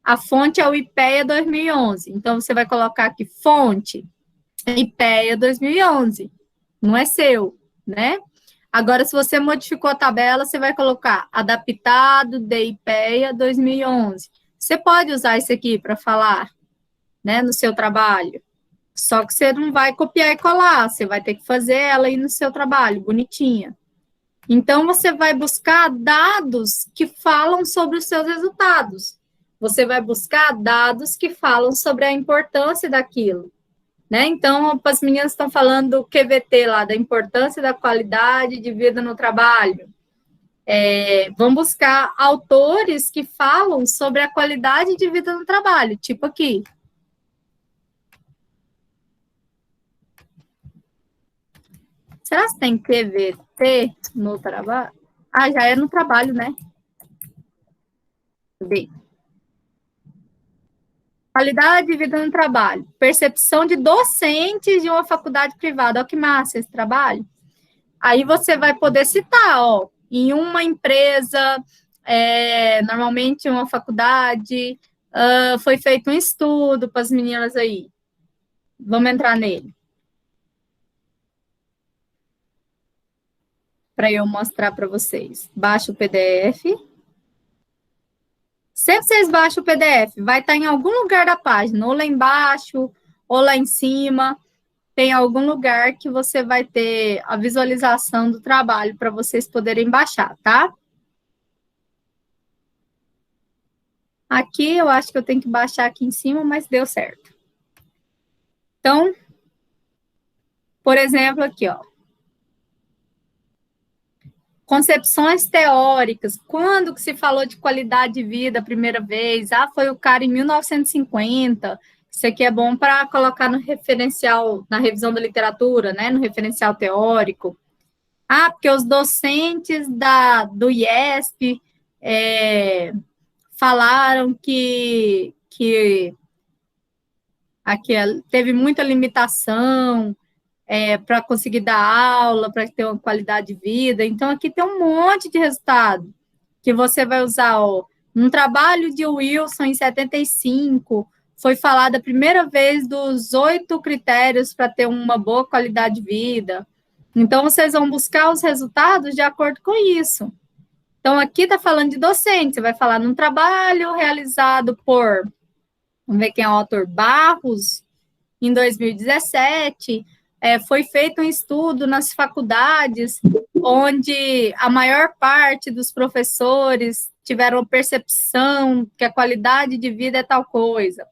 a fonte é o IPEA 2011. Então, você vai colocar aqui, fonte, IPEA 2011. Não é seu, né? Agora, se você modificou a tabela, você vai colocar adaptado de IPEA 2011. Você pode usar isso aqui para falar, né, no seu trabalho. Só que você não vai copiar e colar, você vai ter que fazer ela aí no seu trabalho, bonitinha. Então, você vai buscar dados que falam sobre os seus resultados. Você vai buscar dados que falam sobre a importância daquilo. Né? Então, as meninas estão falando do QVT lá, da importância da qualidade de vida no trabalho. Vamos buscar autores que falam sobre a qualidade de vida no trabalho, tipo aqui. Será que tem QVT no trabalho? Ah, já é no trabalho, né? B. Qualidade de vida no trabalho. Percepção de docentes de uma faculdade privada. Olha que massa esse trabalho. Aí você vai poder citar, ó, em uma empresa, normalmente uma faculdade, foi feito um estudo para as meninas aí. Vamos entrar nele. Para eu mostrar para vocês. Baixa o PDF. Sempre vocês baixam o PDF, vai estar em algum lugar da página, ou lá embaixo, ou lá em cima, tem algum lugar que você vai ter a visualização do trabalho para vocês poderem baixar, tá? Aqui eu acho que eu tenho que baixar aqui em cima, mas deu certo. Então, por exemplo, aqui, ó. Concepções teóricas. Quando que se falou de qualidade de vida a primeira vez? Ah, foi o cara em 1950. Isso aqui é bom para colocar no referencial, na revisão da literatura, né? No referencial teórico. Ah, porque os docentes do IESP falaram que aqui teve muita limitação para conseguir dar aula, para ter uma qualidade de vida. Então, aqui tem um monte de resultado que você vai usar. Ó, num trabalho de Wilson, em 75, foi falado a primeira vez dos 8 critérios para ter uma boa qualidade de vida. Então, vocês vão buscar os resultados de acordo com isso. Então, aqui está falando de docente, você vai falar num trabalho realizado por, vamos ver quem é o autor, Barros, em 2017, foi feito um estudo nas faculdades, onde a maior parte dos professores tiveram percepção que a qualidade de vida é tal coisa.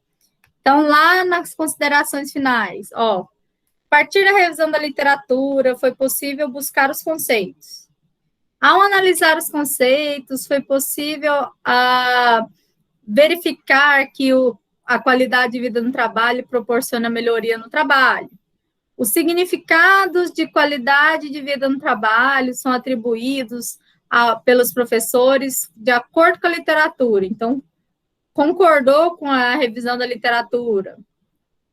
Então, lá nas considerações finais, ó, a partir da revisão da literatura, foi possível buscar os conceitos. Ao analisar os conceitos, foi possível verificar que a qualidade de vida no trabalho proporciona melhoria no trabalho. Os significados de qualidade de vida no trabalho são atribuídos pelos professores de acordo com a literatura. Então, concordou com a revisão da literatura.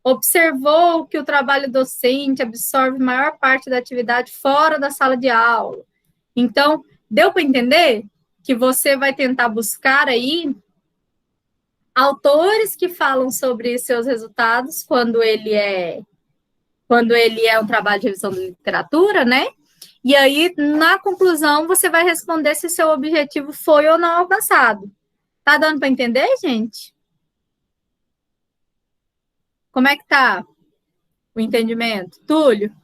Observou que o trabalho docente absorve maior parte da atividade fora da sala de aula. Então, deu para entender que você vai tentar buscar aí autores que falam sobre seus resultados quando ele é um trabalho de revisão de literatura, né? E aí, na conclusão, você vai responder se seu objetivo foi ou não alcançado. Tá dando para entender, gente? Como é que tá o entendimento? Túlio?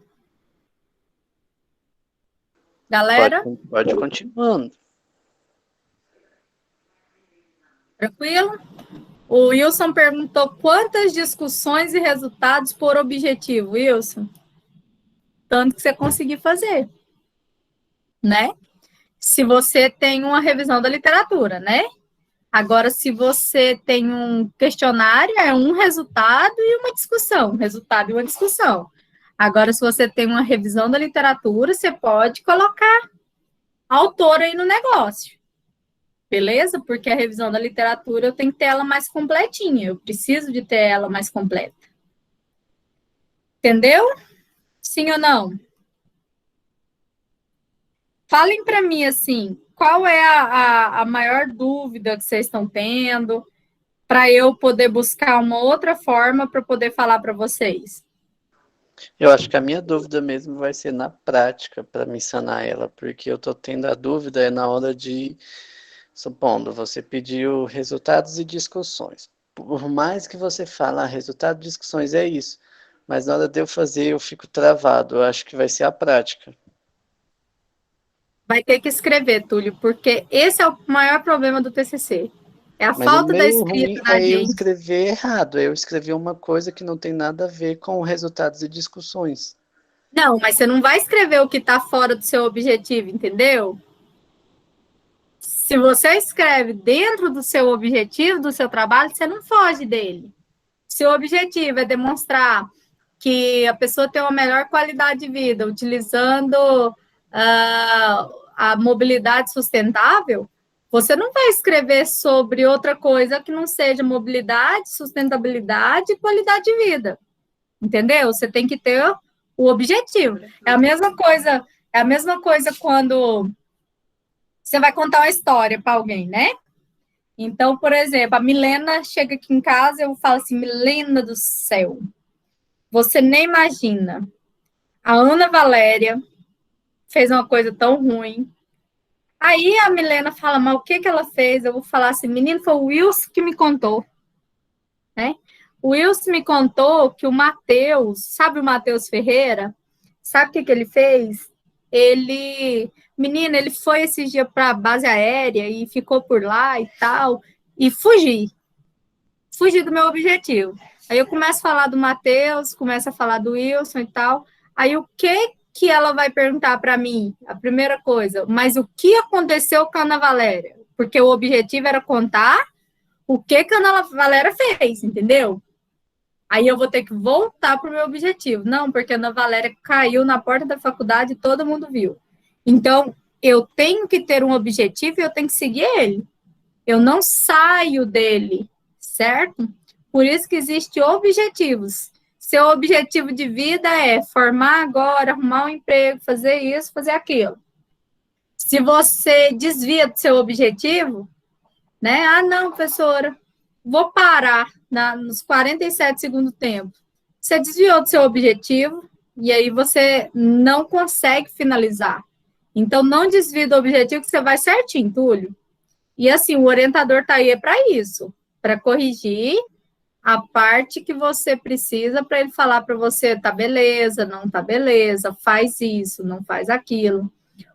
Galera? Pode continuando. Tranquilo? O Wilson perguntou quantas discussões e resultados por objetivo, Wilson? Tanto que você conseguir fazer, né? Se você tem uma revisão da literatura, né? Agora, se você tem um questionário, é um resultado e uma discussão. Resultado e uma discussão. Agora, se você tem uma revisão da literatura, você pode colocar autor aí no negócio. Beleza? Porque a revisão da literatura eu tenho que ter ela mais completinha. Eu preciso de ter ela mais completa. Entendeu? Sim ou não? Falem para mim, assim, qual é a maior dúvida que vocês estão tendo para eu poder buscar uma outra forma para poder falar para vocês? Eu acho que a minha dúvida mesmo vai ser na prática, para me sanar ela, porque eu estou tendo a dúvida na hora de, supondo, você pediu resultados e discussões. Por mais que você fale, resultado de discussões é isso, mas na hora de eu fazer eu fico travado, eu acho que vai ser a prática. Vai ter que escrever, Túlio, porque esse é o maior problema do TCC. É a falta da escrita da gente. Eu escrever errado, eu escrevi uma coisa que não tem nada a ver com resultados e discussões. Não, mas você não vai escrever o que está fora do seu objetivo, entendeu? Se você escreve dentro do seu objetivo, do seu trabalho, você não foge dele. Se o objetivo é demonstrar que a pessoa tem uma melhor qualidade de vida utilizando a mobilidade sustentável, você não vai escrever sobre outra coisa que não seja mobilidade, sustentabilidade e qualidade de vida. Entendeu? Você tem que ter o objetivo. É a mesma coisa quando você vai contar uma história para alguém, né? Então, por exemplo, a Milena chega aqui em casa e eu falo assim, Milena do céu, você nem imagina. A Ana Valéria fez uma coisa tão ruim. Aí a Milena fala, mas o que ela fez? Eu vou falar assim, menino, foi o Wilson que me contou, né? O Wilson me contou que o Matheus, sabe o Matheus Ferreira? Sabe o que ele fez? Menina, ele foi esses dias para a base aérea e ficou por lá e tal, e fugi do meu objetivo. Aí eu começo a falar do Matheus, começo a falar do Wilson e tal, aí o que ela vai perguntar para mim? A primeira coisa, mas o que aconteceu com a Ana Valéria? Porque o objetivo era contar o que a Ana Valéria fez, entendeu? Aí eu vou ter que voltar para o meu objetivo. Não, porque a Ana Valéria caiu na porta da faculdade e todo mundo viu. Então, eu tenho que ter um objetivo e eu tenho que seguir ele. Eu não saio dele, certo? Por isso que existem objetivos. Seu objetivo de vida é formar agora, arrumar um emprego, fazer isso, fazer aquilo. Se você desvia do seu objetivo, né? Ah, não, professora, vou parar nos 47 segundos do tempo. Você desviou do seu objetivo e aí você não consegue finalizar. Então, não desvie do objetivo que você vai certinho, Túlio. E assim, o orientador está aí para isso, para corrigir a parte que você precisa para ele falar para você, tá beleza, não tá beleza, faz isso, não faz aquilo.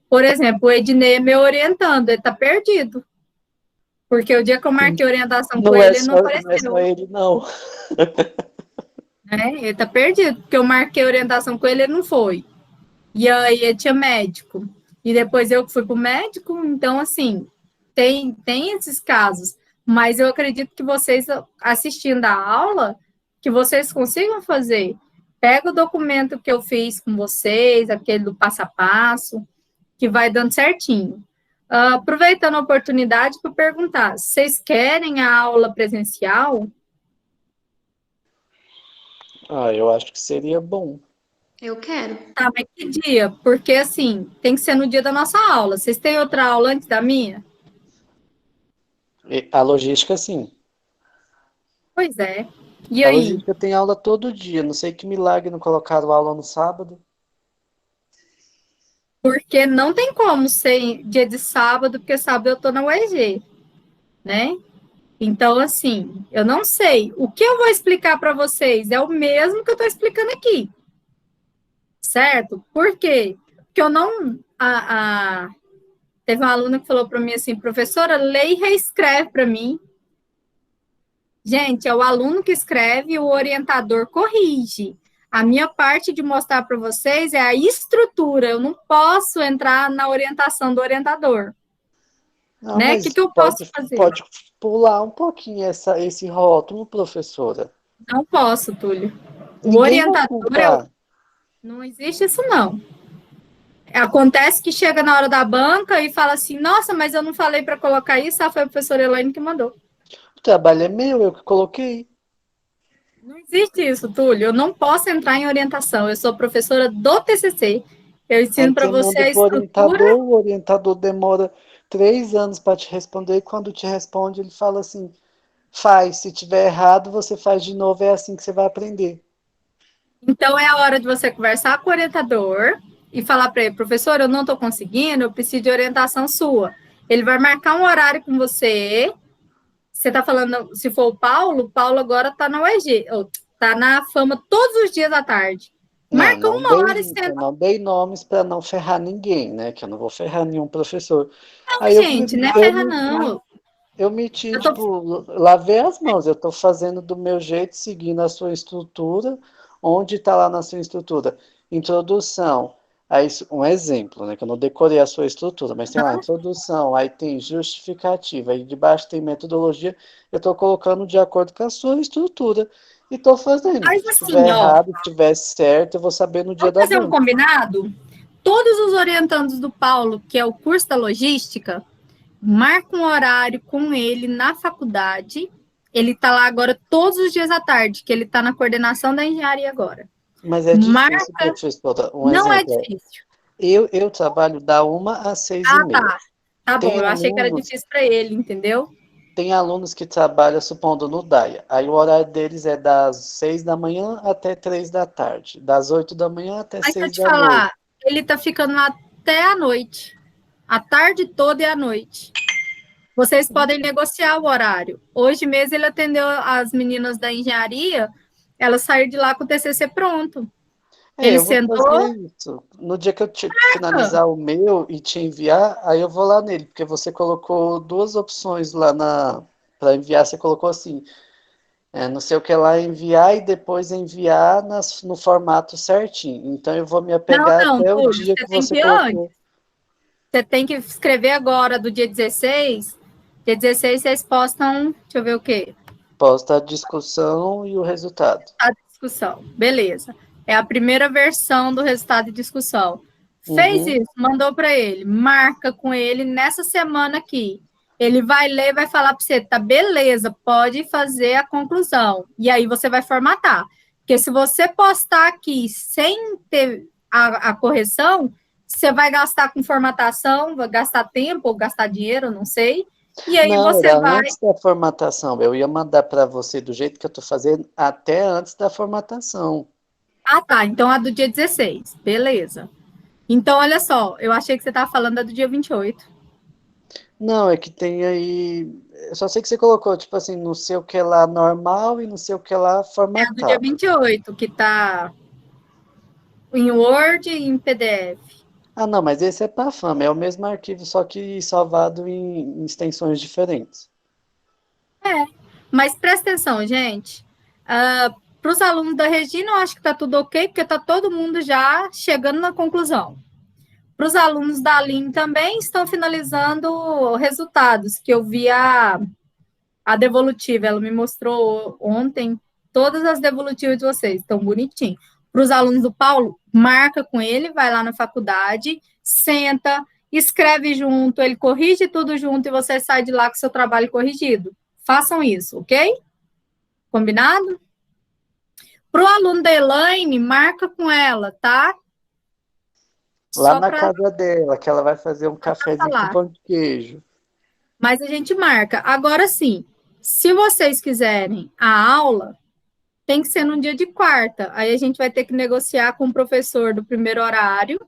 Por exemplo, o Ednei é meu orientando, ele tá perdido. Porque o dia que eu marquei orientação com ele, ele não apareceu. Não é só ele, não. Ele tá perdido, porque eu marquei orientação com ele, ele não foi. E aí ele tinha médico. E depois eu fui pro médico, então, assim, tem esses casos. Mas eu acredito que vocês, assistindo a aula, que vocês consigam fazer. Pega o documento que eu fiz com vocês, aquele do passo a passo, que vai dando certinho. Aproveitando a oportunidade para perguntar, vocês querem a aula presencial? Eu acho que seria bom. Eu quero. Tá, mas que dia? Porque, assim, tem que ser no dia da nossa aula. Vocês têm outra aula antes da minha? A logística, sim. Pois é. E A aí? logística tem aula todo dia. Não sei que milagre não colocaram aula no sábado. Porque não tem como ser dia de sábado, porque sábado eu tô na UEG, né? Então, assim, eu não sei. O que eu vou explicar para vocês é o mesmo que eu estou explicando aqui. Certo? Por quê? Porque eu não... Teve uma aluna que falou para mim assim, professora, lê e reescreve para mim. Gente, é o aluno que escreve e o orientador corrige. A minha parte de mostrar para vocês é a estrutura. Eu não posso entrar na orientação do orientador. Não, Né? O mas que eu posso fazer? Pode pular um pouquinho esse rótulo, professora. Não posso, Túlio. O Ninguém vai orientador... contar. Não existe isso, não. Acontece que chega na hora da banca e fala assim, nossa, mas eu não falei para colocar isso, foi a professora Elaine que mandou. O trabalho é meu, eu que coloquei. Não existe isso, Túlio. Eu não posso entrar em orientação. Eu sou professora do TCC. Eu ensino para você a estrutura. O orientador demora 3 anos para te responder, e quando te responde, ele fala assim, faz, se tiver errado, você faz de novo, é assim que você vai aprender. Então, é a hora de você conversar com o orientador e falar para ele, professor, eu não estou conseguindo, eu preciso de orientação sua. Ele vai marcar um horário com você. Você está falando, se for o Paulo agora está na UEG, está na Fama todos os dias à tarde. Marca uma hora e senta. Eu não dei nomes para não ferrar ninguém, né? Que eu não vou ferrar nenhum professor. Não, aí gente, não é ferra, não. Eu meti, lavei as mãos. Eu estou fazendo do meu jeito, seguindo a sua estrutura. Onde está lá na sua estrutura? Introdução. Aí, um exemplo, né? Que eu não decorei a sua estrutura, mas tem lá introdução, aí tem justificativa, aí debaixo tem metodologia. Eu estou colocando de acordo com a sua estrutura. E tô fazendo. Mas Se assim, tiver ó, errado, se tiver certo, eu vou saber no dia vamos da fazer um dúvida. combinado? Todos os orientandos do Paulo, que é o curso da logística, marca um horário com ele na faculdade. Ele está lá agora todos os dias à tarde, que ele está na coordenação da engenharia agora. Mas é difícil, Marca, professora. Um não é exemplo é, difícil. eu trabalho da 1 às 6h30. Tá. Tá bom, Tem eu achei que era alunos, difícil para ele, entendeu? tem alunos que trabalham, supondo, no DAIA. Aí o horário deles é das 6 da manhã até 3 da tarde. Das 8 da manhã até Mas se eu seis te da noite. falar, ele tá ficando lá até a noite. A tarde toda e a noite. Vocês podem negociar o horário. Hoje mesmo ele atendeu as meninas da engenharia, elas saíram de lá com o TCC pronto. Ele Eu vou fazer sentou, isso. No dia que eu finalizar o meu e te enviar, aí eu vou lá nele, porque você colocou duas opções lá para enviar. Você colocou assim, não sei o que lá, enviar e depois enviar no formato certinho. Então eu vou me apegar não, até o Túlio, dia você que tem você que ir antes. colocou. Você tem que escrever agora do dia 16. Dia 16 vocês postam, deixa eu ver o quê? Posta a discussão e o resultado. A discussão. Beleza. É a primeira versão do resultado de discussão. Fez Uhum. isso, mandou para ele, marca com ele nessa semana aqui. Ele vai ler, vai falar para você, tá beleza, pode fazer a conclusão. E aí você vai formatar. Porque se você postar aqui sem ter a correção, você vai gastar com formatação, vai gastar tempo ou gastar dinheiro, não sei. E aí Não, você era vai. antes da formatação. Eu ia mandar para você do jeito que eu estou fazendo até antes da formatação. Ah, tá. Então a do dia 16. Beleza. Então, olha só, eu achei que você estava falando da do dia 28. Não, é que tem aí. Eu só sei que você colocou, tipo assim, não sei o que lá normal e não sei o que lá É a do dia formatado. 28, que está em Word e em PDF. Ah, não, mas esse é para fama, é o mesmo arquivo, só que salvado em extensões diferentes. Mas presta atenção, gente. Para os alunos da Regina, eu acho que está tudo ok, porque está todo mundo já chegando na conclusão. Para os alunos da Aline também estão finalizando resultados, que eu vi a devolutiva, ela me mostrou ontem todas as devolutivas de vocês, estão bonitinho. Para os alunos do Paulo, marca com ele, vai lá na faculdade, senta, escreve junto, ele corrige tudo junto e você sai de lá com seu trabalho corrigido. Façam isso, ok? Combinado? Para o aluno da Elaine, marca com ela, tá? Lá Só na para casa dela, que ela vai fazer um cafezinho com falar. pão de queijo. Mas a gente marca. Agora sim, se vocês quiserem a aula, tem que ser num dia de quarta. Aí a gente vai ter que negociar com o professor do primeiro horário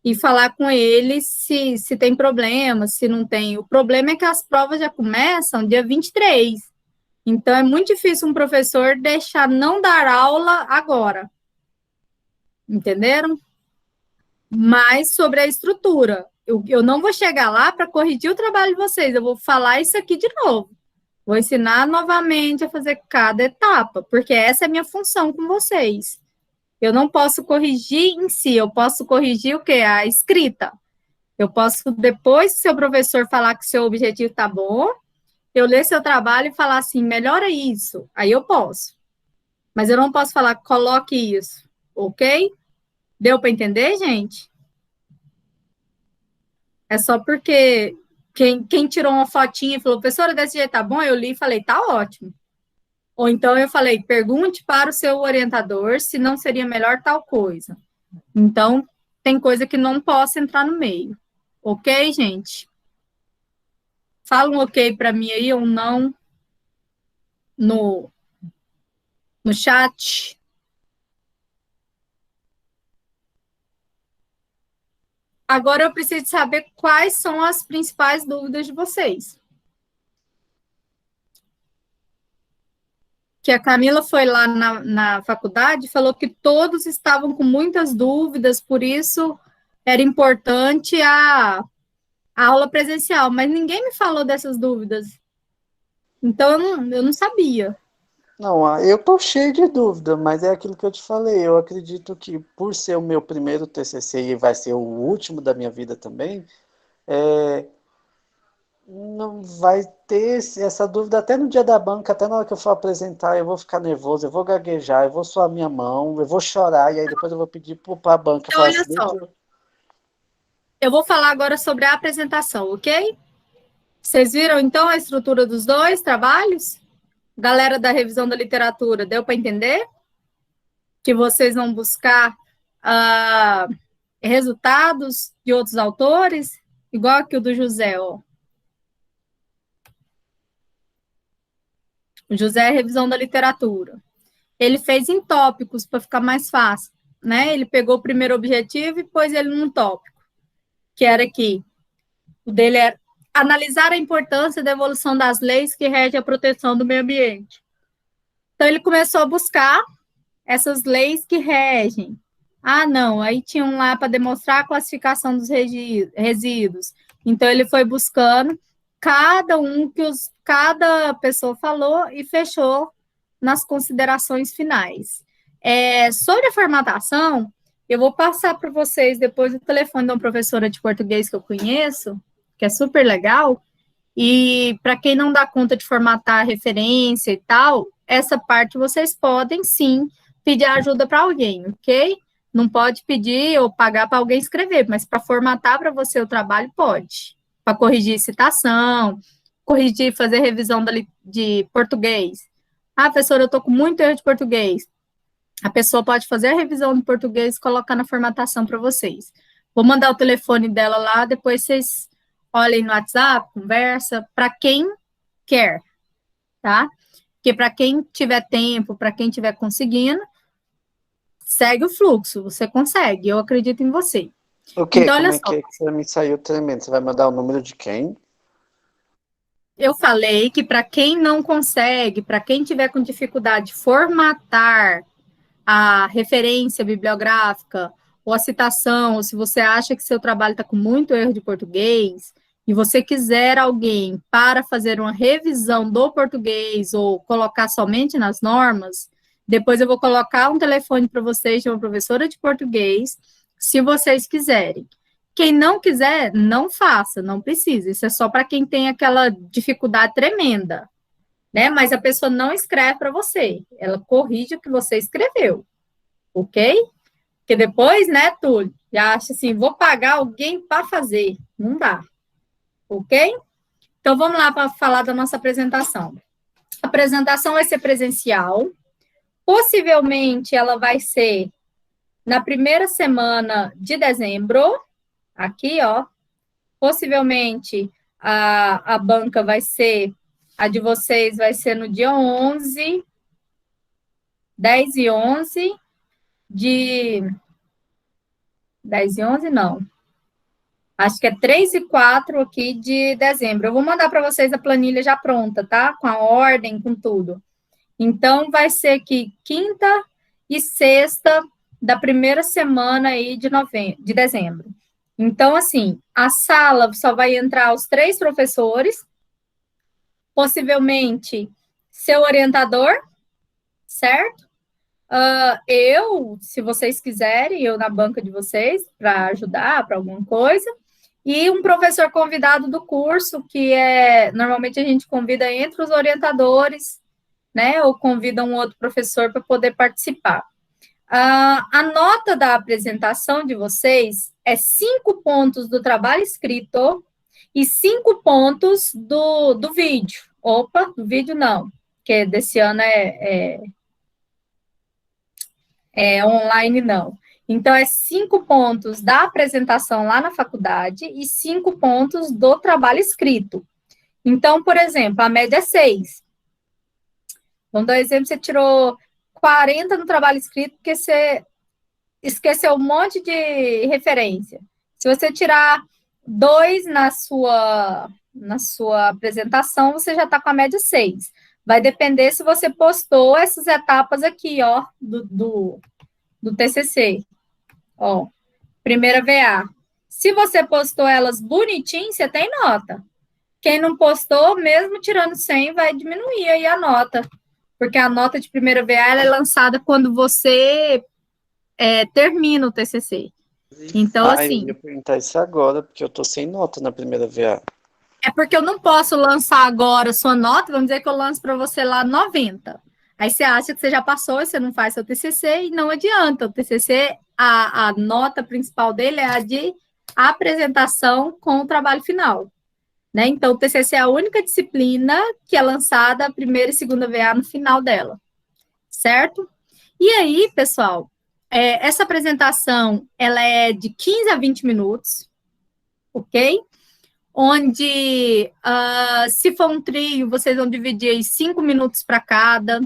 e falar com ele se tem problema, se não tem. O problema é que as provas já começam dia 23. Então é muito difícil um professor deixar não dar aula agora. Entenderam? Mas sobre a estrutura. Eu não vou chegar lá para corrigir o trabalho de vocês, eu vou falar isso aqui de novo. Vou ensinar novamente a fazer cada etapa, porque essa é a minha função com vocês. Eu não posso corrigir em si, eu posso corrigir o quê? A escrita. Eu posso, depois que seu professor falar que seu objetivo está bom, eu ler seu trabalho e falar assim, melhora isso. Aí eu posso. Mas eu não posso falar, coloque isso, ok? Deu para entender, gente? É só porque quem tirou uma fotinha e falou, professora, desse jeito tá bom? Eu li e falei, tá ótimo. Ou então eu falei, pergunte para o seu orientador se não seria melhor tal coisa. Então, tem coisa que não posso entrar no meio. Ok, gente? Fala um ok para mim aí ou não no, no chat. Agora eu preciso saber quais são as principais dúvidas de vocês. Que a Camila foi lá na faculdade e falou que todos estavam com muitas dúvidas, por isso era importante a aula presencial, mas ninguém me falou dessas dúvidas. Então eu não sabia. Não, eu tô cheio de dúvida, mas é aquilo que eu te falei. Eu acredito que por ser o meu primeiro TCC e vai ser o último da minha vida também, é, Não vai ter essa dúvida até no dia da banca, até na hora que eu for apresentar, eu vou ficar nervoso, eu vou gaguejar, eu vou suar minha mão, eu vou chorar, e aí depois eu vou pedir para a banca Então, falar olha assim, só, eu vou falar agora sobre a apresentação, ok? Vocês viram, então, a estrutura dos dois trabalhos? Galera da revisão da literatura, deu para entender? Que vocês vão buscar resultados de outros autores, igual que o do José, ó. O José é revisão da literatura. Ele fez em tópicos para ficar mais fácil, né? Ele pegou o primeiro objetivo e pôs ele num tópico, que era aqui. O dele era analisar a importância da evolução das leis que regem a proteção do meio ambiente. Então, ele começou a buscar essas leis que regem. Ah, não, aí tinha um lá para demonstrar a classificação dos resíduos. Então, ele foi buscando cada cada pessoa falou e fechou nas considerações finais. Sobre a formatação, eu vou passar para vocês depois o telefone de uma professora de português que eu conheço, que é super legal, e para quem não dá conta de formatar a referência e tal, essa parte vocês podem, sim, pedir ajuda para alguém, ok? Não pode pedir ou pagar para alguém escrever, mas para formatar para você o trabalho, pode. Para corrigir citação, corrigir, fazer revisão de português. Ah, professora, eu estou com muito erro de português. A pessoa pode fazer a revisão de português e colocar na formatação para vocês. Vou mandar o telefone dela lá, depois vocês olhem no WhatsApp, conversa, para quem quer, tá? Porque para quem tiver tempo, para quem tiver conseguindo, segue o fluxo, você consegue, eu acredito em você. o quê? Então, Como olha é só, que você me saiu tremendo? Você vai mandar o número de quem? eu falei que para quem não consegue, para quem tiver com dificuldade de formatar a referência bibliográfica, ou a citação, ou se você acha que seu trabalho está com muito erro de português, e você quiser alguém para fazer uma revisão do português, ou colocar somente nas normas, depois eu vou colocar um telefone para vocês de uma professora de português, se vocês quiserem. Quem não quiser, não faça, não precisa. Isso é só para quem tem aquela dificuldade tremenda, né? Mas a pessoa não escreve para você, ela corrige o que você escreveu, ok? Porque depois, né, Túlio, já acha assim, vou pagar alguém para fazer. Não dá, ok? Então, vamos lá para falar da nossa apresentação. A apresentação vai ser presencial, possivelmente ela vai ser na primeira semana de dezembro, aqui, ó, possivelmente a banca vai ser, a de vocês vai ser no dia 11, 10 e 11 de... 10 e 11, não. Acho que é 3 e 4 aqui de dezembro. Eu vou mandar para vocês a planilha já pronta, tá? Com a ordem, com tudo. Então, vai ser aqui quinta e sexta da primeira semana aí de dezembro. Então, assim, a sala só vai entrar os 3 professores, possivelmente seu orientador, certo? Eu, se vocês quiserem, eu na banca de vocês, para ajudar, para alguma coisa, e um professor convidado do curso, que normalmente a gente convida entre os orientadores, né, ou convida um outro professor para poder participar. A nota da apresentação de vocês é 5 pontos do trabalho escrito e 5 pontos do vídeo. Opa, do vídeo não, porque desse ano online não. Então, 5 pontos da apresentação lá na faculdade e 5 pontos do trabalho escrito. Então, por exemplo, a média é 6. Vamos dar um exemplo, você tirou 40 no trabalho escrito porque você esqueceu um monte de referência. Se você tirar 2 na sua apresentação, você já está com a média 6. Vai depender se você postou essas etapas aqui, ó, do TCC. Ó, primeira VA. Se você postou elas bonitinho, você tem nota. Quem não postou, mesmo tirando 100, vai diminuir aí a nota. Porque a nota de primeira VA ela é lançada quando você termina o TCC. Então, assim... Eu ia perguntar isso agora, porque eu tô sem nota na primeira VA. É porque eu não posso lançar agora sua nota, vamos dizer que eu lanço para você lá 90. Aí você acha que você já passou e você não faz seu TCC e não adianta. O TCC, a nota principal dele é a de apresentação com o trabalho final, né? Então, o TCC é a única disciplina que é lançada a primeira e segunda VA no final dela, certo? E aí, pessoal, essa apresentação, ela é de 15 a 20 minutos, ok? Onde, se for um trio, vocês vão dividir aí 5 minutos para cada.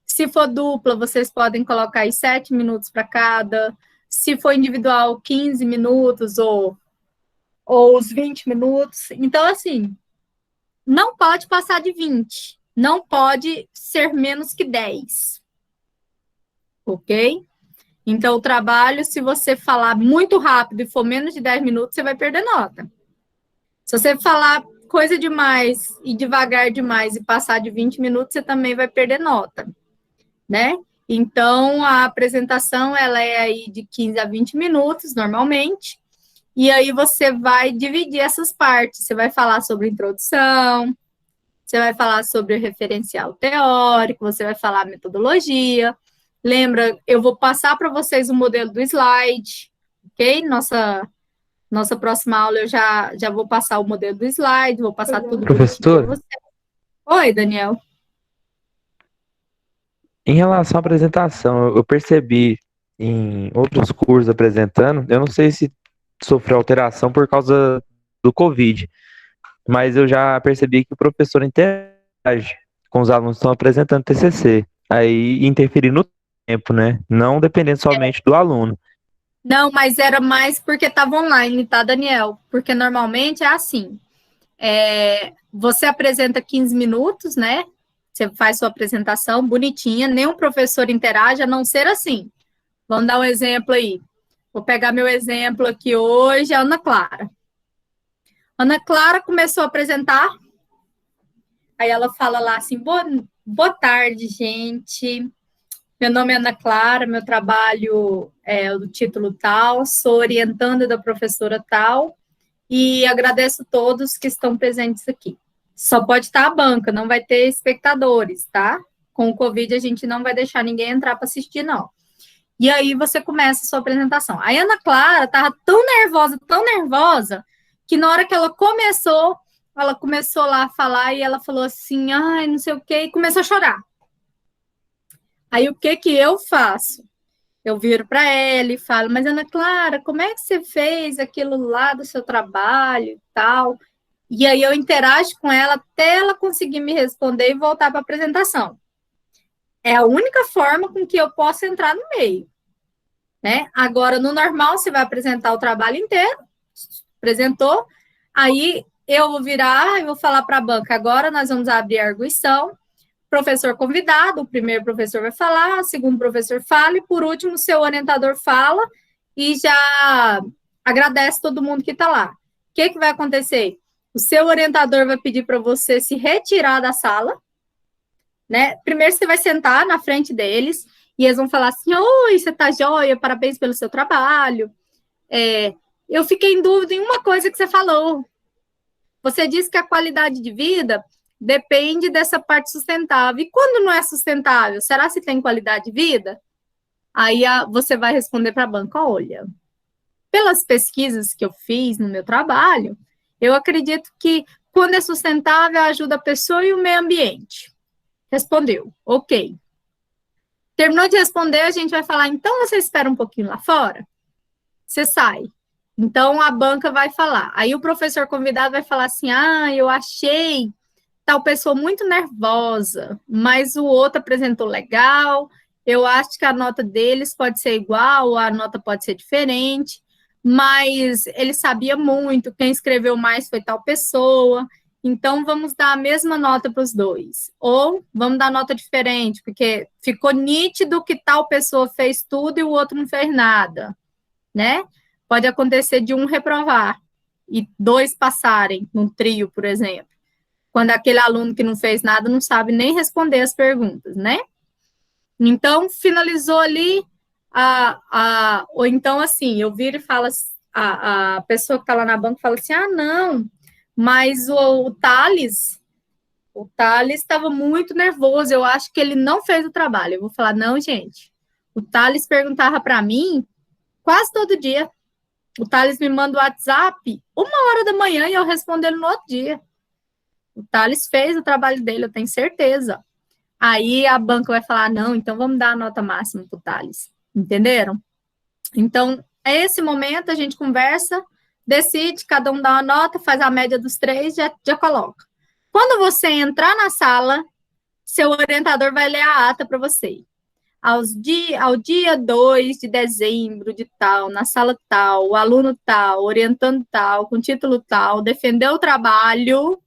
Se for dupla, vocês podem colocar aí 7 minutos para cada. Se for individual, 15 minutos ou os 20 minutos. Então, assim, não pode passar de 20. Não pode ser menos que 10. Ok? Então, o trabalho, se você falar muito rápido e for menos de 10 minutos, você vai perder nota. Se você falar coisa demais e devagar demais e passar de 20 minutos, você também vai perder nota, né? Então, a apresentação, ela é aí de 15 a 20 minutos, normalmente, e aí você vai dividir essas partes. Você vai falar sobre introdução, você vai falar sobre o referencial teórico, você vai falar metodologia. Lembra, eu vou passar para vocês o modelo do slide, ok? Nossa próxima aula eu já vou passar o modelo do slide, vou passar tudo para Professor, você. Oi, Daniel. em relação à apresentação, eu percebi em outros cursos apresentando, eu não sei se sofreu alteração por causa do Covid, mas eu já percebi que o professor interage com os alunos que estão apresentando TCC, aí interferir no tempo, né? Não dependendo somente do aluno. Não, mas era mais porque estava online, tá, Daniel? Porque normalmente é assim, você apresenta 15 minutos, né? Você faz sua apresentação bonitinha, nenhum professor interage, a não ser assim. Vamos dar um exemplo aí. Vou pegar meu exemplo aqui hoje, a Ana Clara. Ana Clara começou a apresentar, aí ela fala lá assim, boa tarde, gente. Meu nome é Ana Clara, meu trabalho é do título tal, sou orientanda da professora tal, e agradeço a todos que estão presentes aqui. Só pode estar a banca, não vai ter espectadores, tá? Com o Covid, a gente não vai deixar ninguém entrar para assistir, não. E aí você começa a sua apresentação. A Ana Clara estava tão nervosa, que na hora que ela começou lá a falar e ela falou assim, ai, não sei o quê, e começou a chorar. Aí o que eu faço? Eu viro para ela e falo, mas Ana Clara, como é que você fez aquilo lá do seu trabalho e tal? E aí eu interajo com ela até ela conseguir me responder e voltar para a apresentação. É a única forma com que eu posso entrar no meio, né? Agora, no normal, você vai apresentar o trabalho inteiro, apresentou, aí eu vou virar e vou falar para a banca, agora nós vamos abrir a arguição, professor convidado, o primeiro professor vai falar, o segundo professor fala, e por último, o seu orientador fala e já agradece todo mundo que está lá. O que vai acontecer? O seu orientador vai pedir para você se retirar da sala, né? Primeiro você vai sentar na frente deles e eles vão falar assim, oi, você tá joia, parabéns pelo seu trabalho. Eu fiquei em dúvida em uma coisa que você falou. Você disse que a qualidade de vida depende dessa parte sustentável. E quando não é sustentável, será que tem qualidade de vida? Aí você vai responder para a banca, olha, pelas pesquisas que eu fiz no meu trabalho, eu acredito que quando é sustentável, ajuda a pessoa e o meio ambiente. Respondeu, ok. Terminou de responder, a gente vai falar, então você espera um pouquinho lá fora? Você sai. Então, a banca vai falar. Aí o professor convidado vai falar assim, eu achei tal pessoa muito nervosa, mas o outro apresentou legal, eu acho que a nota deles pode ser igual, a nota pode ser diferente, mas ele sabia muito, quem escreveu mais foi tal pessoa, então vamos dar a mesma nota para os dois, ou vamos dar nota diferente, porque ficou nítido que tal pessoa fez tudo e o outro não fez nada, né? Pode acontecer de um reprovar e dois passarem num trio, por exemplo, quando aquele aluno que não fez nada não sabe nem responder as perguntas, né? Então, finalizou ali, ou então, assim, eu viro e falo, a pessoa que está lá na banca fala assim, não, Mas o Thales estava muito nervoso. Eu acho que ele não fez o trabalho. Eu vou falar, não, gente. O Thales perguntava para mim quase todo dia. O Thales me manda o WhatsApp 1h da manhã e eu respondo ele no outro dia. O Thales fez o trabalho dele, eu tenho certeza. Aí a banca vai falar, não, então vamos dar a nota máxima para o Thales. Entenderam? Então, é esse momento, a gente conversa, decide, cada um dá uma nota, faz a média dos 3, já coloca. Quando você entrar na sala, seu orientador vai ler a ata para você. Ao dia 2 de dezembro de tal, na sala tal, o aluno tal, orientando tal, com título tal, defendeu o trabalho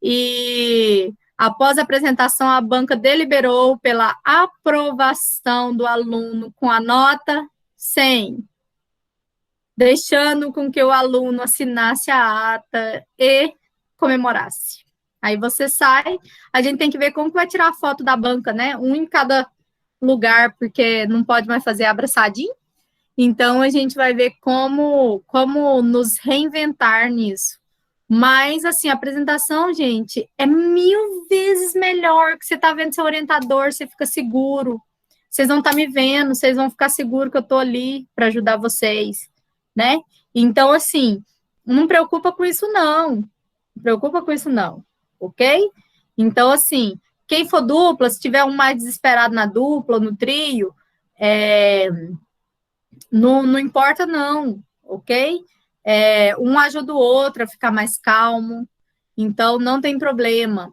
e, após a apresentação, a banca deliberou pela aprovação do aluno com a nota 100, deixando com que o aluno assinasse a ata e comemorasse. Aí você sai, a gente tem que ver como que vai tirar a foto da banca, né? Um em cada lugar, porque não pode mais fazer abraçadinho. Então, a gente vai ver como nos reinventar nisso. Mas, assim, a apresentação, gente, é 1000 vezes melhor que você tá vendo seu orientador, você fica seguro. Vocês vão estar me vendo, vocês vão ficar seguros que eu tô ali para ajudar vocês, né? Então, assim, não preocupa com isso, não. Não preocupa com isso, não. Ok? Então, assim, quem for dupla, se tiver um mais desesperado na dupla, no trio, não importa não, ok? Um ajuda o outro a ficar mais calmo, então não tem problema.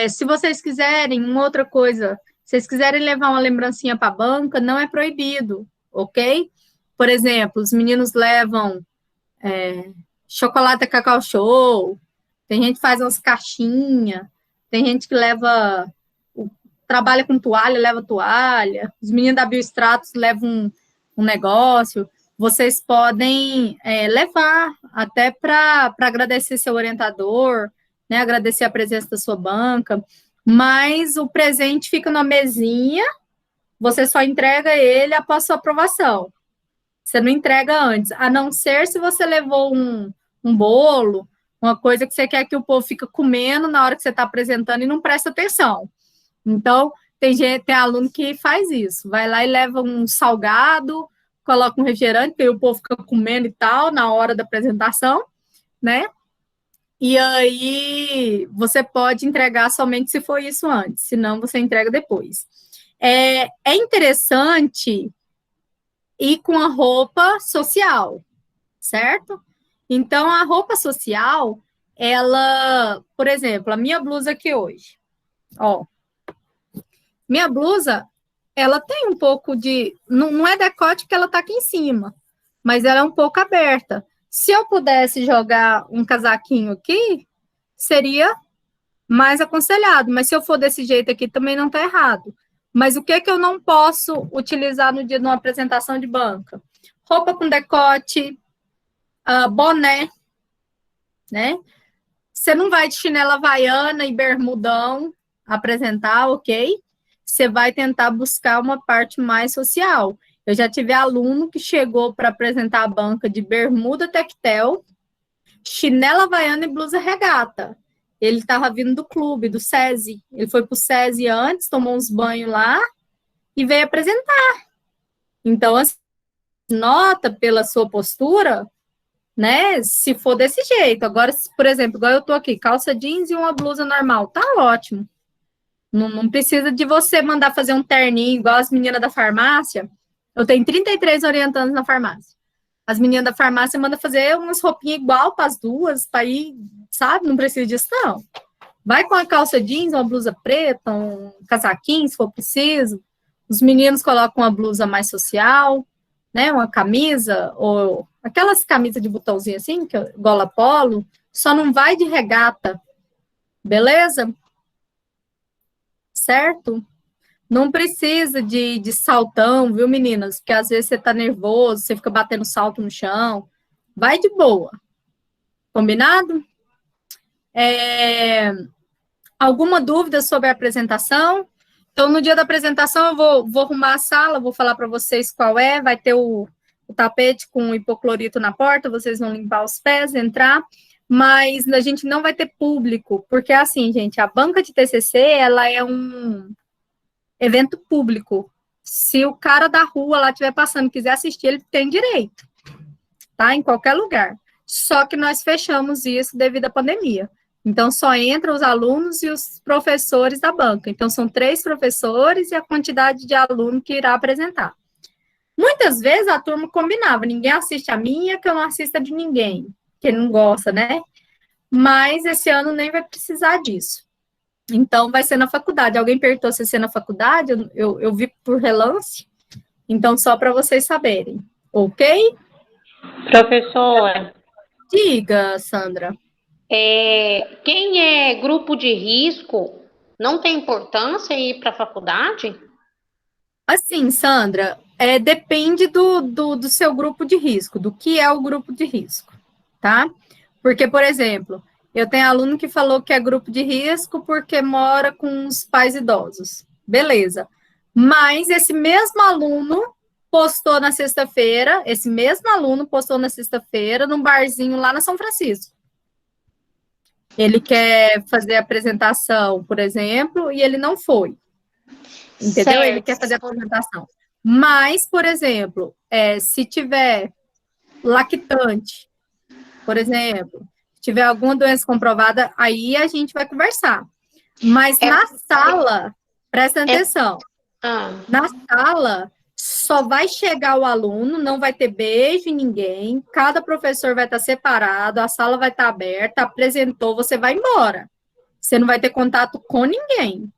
Se vocês quiserem, uma outra coisa, se vocês quiserem levar uma lembrancinha para a banca, não é proibido, ok? Por exemplo, os meninos levam chocolate Cacau Show, tem gente que faz umas caixinhas, tem gente que trabalha com toalha, leva toalha, os meninos da Biostratos levam um negócio, vocês podem levar até para agradecer seu orientador, né, agradecer a presença da sua banca, mas o presente fica na mesinha, você só entrega ele após sua aprovação. Você não entrega antes, a não ser se você levou um bolo, uma coisa que você quer que o povo fique comendo na hora que você está apresentando e não presta atenção. Então, tem aluno que faz isso, vai lá e leva um salgado, coloca um refrigerante, porque o povo fica comendo e tal, na hora da apresentação, né? E aí, você pode entregar somente se for isso antes, senão você entrega depois. É interessante ir com a roupa social, certo? Então, a roupa social, ela, por exemplo, a minha blusa aqui hoje, ó, minha blusa, ela tem um pouco de, não é decote porque ela tá aqui em cima, mas ela é um pouco aberta. Se eu pudesse jogar um casaquinho aqui, seria mais aconselhado, mas se eu for desse jeito aqui, também não tá errado. Mas o que eu não posso utilizar no dia de uma apresentação de banca? Roupa com decote, boné, né? Você não vai de chinela havaiana e bermudão apresentar, ok? Você vai tentar buscar uma parte mais social. Eu já tive aluno que chegou para apresentar a banca de bermuda tectel, chinela havaiana e blusa regata. Ele estava vindo do clube, do SESI. Ele foi para o SESI antes, tomou uns banhos lá e veio apresentar. Então, assim, nota pela sua postura, né? Se for desse jeito. Agora, por exemplo, igual eu tô aqui, calça jeans e uma blusa normal, tá ótimo. Não precisa de você mandar fazer um terninho igual as meninas da farmácia. Eu tenho 33 orientandos na farmácia. As meninas da farmácia mandam fazer umas roupinhas igual para as duas, para ir, sabe? Não precisa disso, não. Vai com a calça jeans, uma blusa preta, um casaquinho, se for preciso. Os meninos colocam uma blusa mais social, né? Uma camisa, ou aquelas camisas de botãozinho assim, que é gola polo, só não vai de regata, beleza? Certo? Não precisa de saltão, viu, meninas? Porque às vezes você tá nervoso, você fica batendo salto no chão. Vai de boa. Combinado? Alguma dúvida sobre a apresentação? Então, no dia da apresentação, eu vou arrumar a sala, vou falar para vocês qual é. Vai ter o tapete com hipoclorito na porta, vocês vão limpar os pés, entrar. mas a gente não vai ter público, porque assim, gente, a banca de TCC, ela é um evento público. Se o cara da rua lá estiver passando, quiser assistir, ele tem direito, tá? Em qualquer lugar. Só que nós fechamos isso devido à pandemia. Então, só entram os alunos e os professores da banca. Então, são 3 professores e a quantidade de aluno que irá apresentar. Muitas vezes a turma combinava, ninguém assiste a minha, que eu não assista de ninguém, que não gosta, né? Mas esse ano nem vai precisar disso. Então, vai ser na faculdade. Alguém perguntou se ia ser na faculdade, eu vi por relance. Então, só para vocês saberem, ok? Professora, Diga, Sandra. quem é grupo de risco não tem importância ir para a faculdade? Assim, Sandra, depende do seu grupo de risco, do que é o grupo de risco, tá? Porque, por exemplo, eu tenho aluno que falou que é grupo de risco porque mora com os pais idosos. Beleza. Mas esse mesmo aluno postou na sexta-feira, num barzinho lá na São Francisco. Ele quer fazer a apresentação, por exemplo, e ele não foi. Entendeu? Certo. Ele quer fazer a apresentação. Mas, por exemplo, se tiver lactante, por exemplo, se tiver alguma doença comprovada, aí a gente vai conversar. Mas na sala, presta atenção, na sala só vai chegar o aluno, não vai ter beijo em ninguém, cada professor vai estar separado, a sala vai estar aberta, apresentou, você vai embora. Você não vai ter contato com ninguém.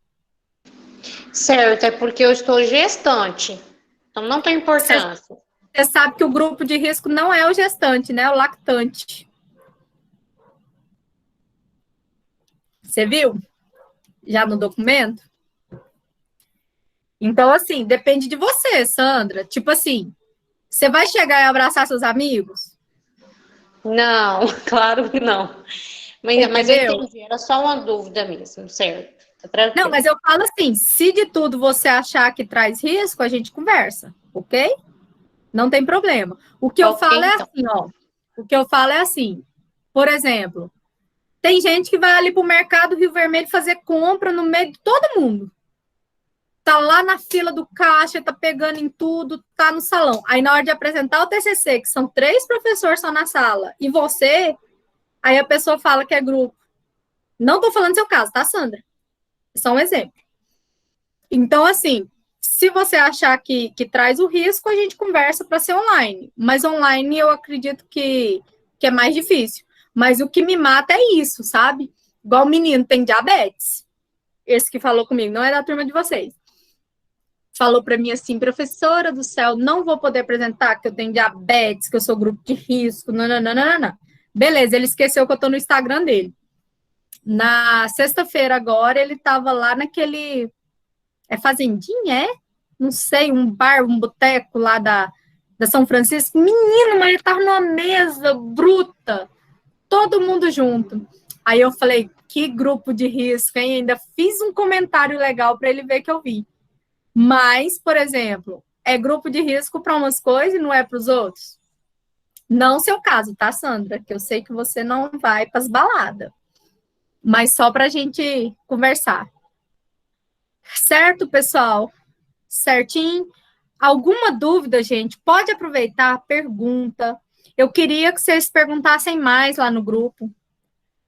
Certo, é porque eu estou gestante, então não tem importância. Você sabe que o grupo de risco não é o gestante, né? É o lactante. Você viu? Já no documento? Então, assim, depende de você, Sandra. Tipo assim, você vai chegar e abraçar seus amigos? Não, claro que não. Mas eu Entendeu? entendi, era só uma dúvida mesmo, certo? Tá tranquilo. Não, mas eu falo assim, se de tudo você achar que traz risco, a gente conversa, ok? Não tem problema. O que eu Ok, falo é então. assim, ó. O que eu falo é assim, por exemplo, tem gente que vai ali pro mercado Rio Vermelho fazer compra no meio de todo mundo. Tá lá na fila do caixa, tá pegando em tudo, tá no salão. Aí na hora de apresentar o TCC, que são 3 professores só na sala, e você, aí a pessoa fala que é grupo. Não tô falando do seu caso, tá, Sandra? É só um exemplo. Então, assim, se você achar que traz o risco, a gente conversa para ser online. Mas online eu acredito que é mais difícil. Mas o que me mata é isso, sabe? Igual o menino tem diabetes. Esse que falou comigo, não é da turma de vocês. Falou para mim assim, professora do céu, não vou poder apresentar que eu tenho diabetes, que eu sou grupo de risco, não. Beleza, ele esqueceu que eu tô no Instagram dele. Na sexta-feira agora, ele tava lá naquele... Fazendinha, é? Não sei, um bar, um boteco lá da São Francisco. Menino, mas ele tava numa mesa bruta, todo mundo junto. Aí eu falei, que grupo de risco, hein? Ainda fiz um comentário legal para ele ver que eu vi. Mas, por exemplo, é grupo de risco para umas coisas e não é para os outros? Não o seu caso, tá, Sandra? Que eu sei que você não vai para as baladas. Mas só para a gente conversar. Certo, pessoal? Certinho? Alguma dúvida, gente? Pode aproveitar, pergunta. Eu queria que vocês perguntassem mais lá no grupo.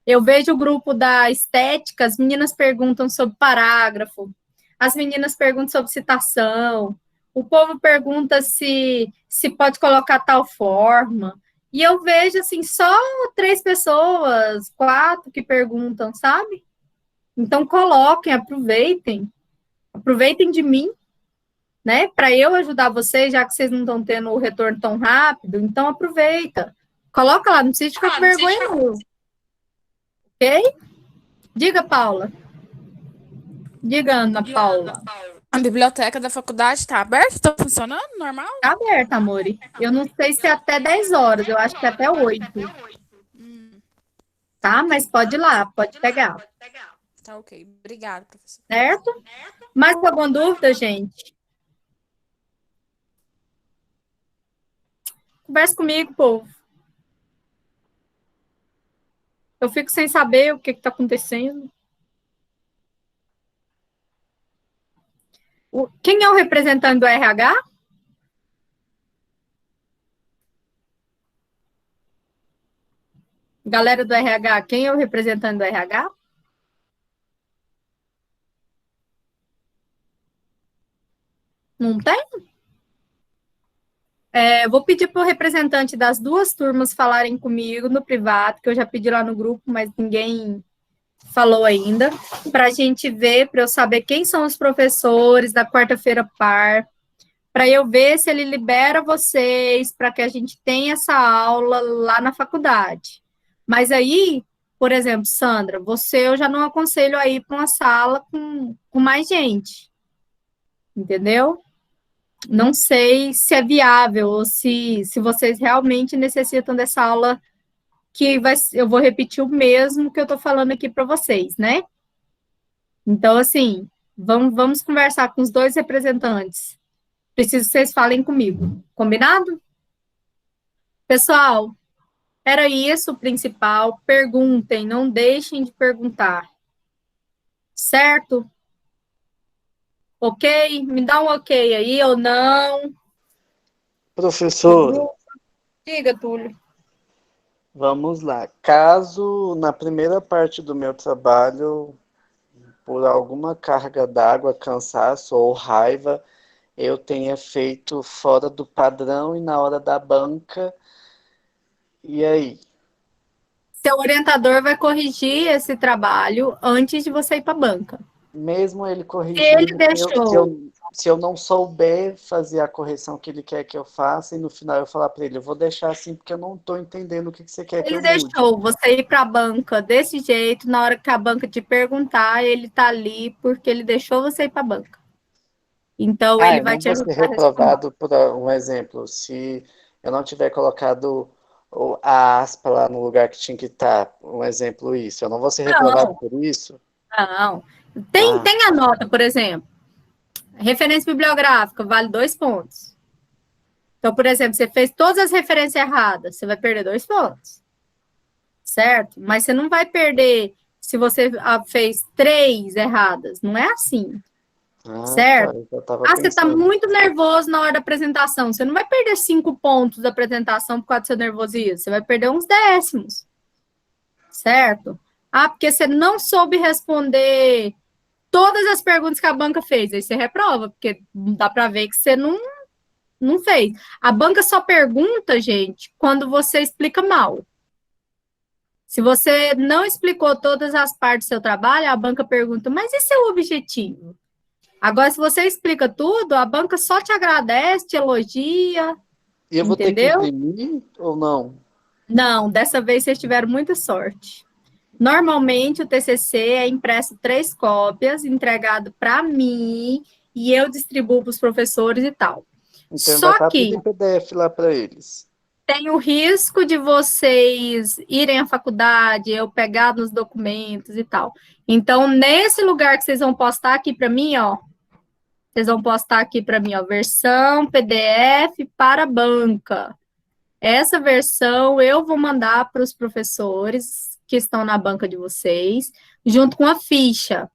Eu vejo o grupo da estética, as meninas perguntam sobre parágrafo, as meninas perguntam sobre citação, o povo pergunta se pode colocar tal forma. E eu vejo, assim, só 3 pessoas, 4 que perguntam, sabe? Então, coloquem, aproveitem de mim, né? Para eu ajudar vocês, já que vocês não estão tendo o retorno tão rápido, então aproveita. Coloca lá, não precisa ficar com vergonha, não. Ok? Diga, Paula. Diga, Ana Paula. A biblioteca da faculdade está aberta? Está funcionando normal? Tá aberta, amore. Eu não sei se é até 10 horas, eu acho que é até 8. Tá? Mas pode ir lá, pode pegar. Tá ok. Obrigada, professor. Certo? Mais alguma dúvida, gente? Conversa comigo, povo. Eu fico sem saber o que está acontecendo. Quem é o representante do RH? Galera do RH, quem é o representante do RH? Não tem? Vou pedir para o representante das duas turmas falarem comigo no privado, que eu já pedi lá no grupo, mas ninguém falou ainda, para a gente ver, para eu saber quem são os professores da quarta-feira par, para eu ver se ele libera vocês, para que a gente tenha essa aula lá na faculdade. Mas aí, por exemplo, Sandra, você eu já não aconselho a ir para uma sala com mais gente, entendeu? Não sei se é viável ou se vocês realmente necessitam dessa aula eu vou repetir o mesmo que eu estou falando aqui para vocês, né? Então, assim, vamos conversar com os dois representantes. Preciso que vocês falem comigo. Combinado? Pessoal, era isso o principal. Perguntem, não deixem de perguntar. Certo? Ok? Me dá um ok aí ou não. Professor, Diga, Túlio. vamos lá. Caso na primeira parte do meu trabalho, por alguma carga d'água, cansaço ou raiva, eu tenha feito fora do padrão e na hora da banca, e aí? Seu orientador vai corrigir esse trabalho antes de você ir para a banca. Mesmo ele Ele corrigindo, deixou. se eu não souber fazer a correção que ele quer que eu faça, e no final eu falar para ele, eu vou deixar assim porque eu não estou entendendo o que você quer que Ele eu mude. deixou você ir para a banca desse jeito, na hora que a banca te perguntar, ele tá ali porque ele deixou você ir para a banca. Então, ele Eu vai não te vou ser ajudar a responder. reprovado por um exemplo. Se eu não tiver colocado a aspa lá no lugar que tinha que estar, um exemplo isso. Eu não vou ser reprovado Não, por isso? não. Ah, Tem a nota, por exemplo. Referência bibliográfica vale 2 pontos. Então, por exemplo, você fez todas as referências erradas, você vai perder 2 pontos. Certo? Mas você não vai perder se você fez 3 erradas. Não é assim. Certo? tá. Eu estava Você está pensando. muito nervoso na hora da apresentação. Você não vai perder 5 pontos da apresentação por causa do seu nervosismo. Você vai perder uns décimos. Certo? Porque você não soube responder todas as perguntas que a banca fez. Aí você reprova, porque dá para ver que você não fez. A banca só pergunta, gente, quando você explica mal. Se você não explicou todas as partes do seu trabalho, a banca pergunta, mas e seu objetivo? Agora, se você explica tudo, a banca só te agradece, te elogia, E eu vou ter que entendeu? imprimir ou não? Não, dessa vez vocês tiveram muita sorte. Normalmente, o TCC é impresso 3 cópias, entregado para mim, e eu distribuo para os professores e tal. Então vai Só estar tudo que em PDF lá para eles. tem o risco de vocês irem à faculdade, eu pegar nos documentos e tal. Então, nesse lugar que vocês vão postar aqui para mim, ó, vocês vão postar aqui para mim, ó, versão PDF para banca. Essa versão eu vou mandar para os professores que estão na banca de vocês, junto com a ficha.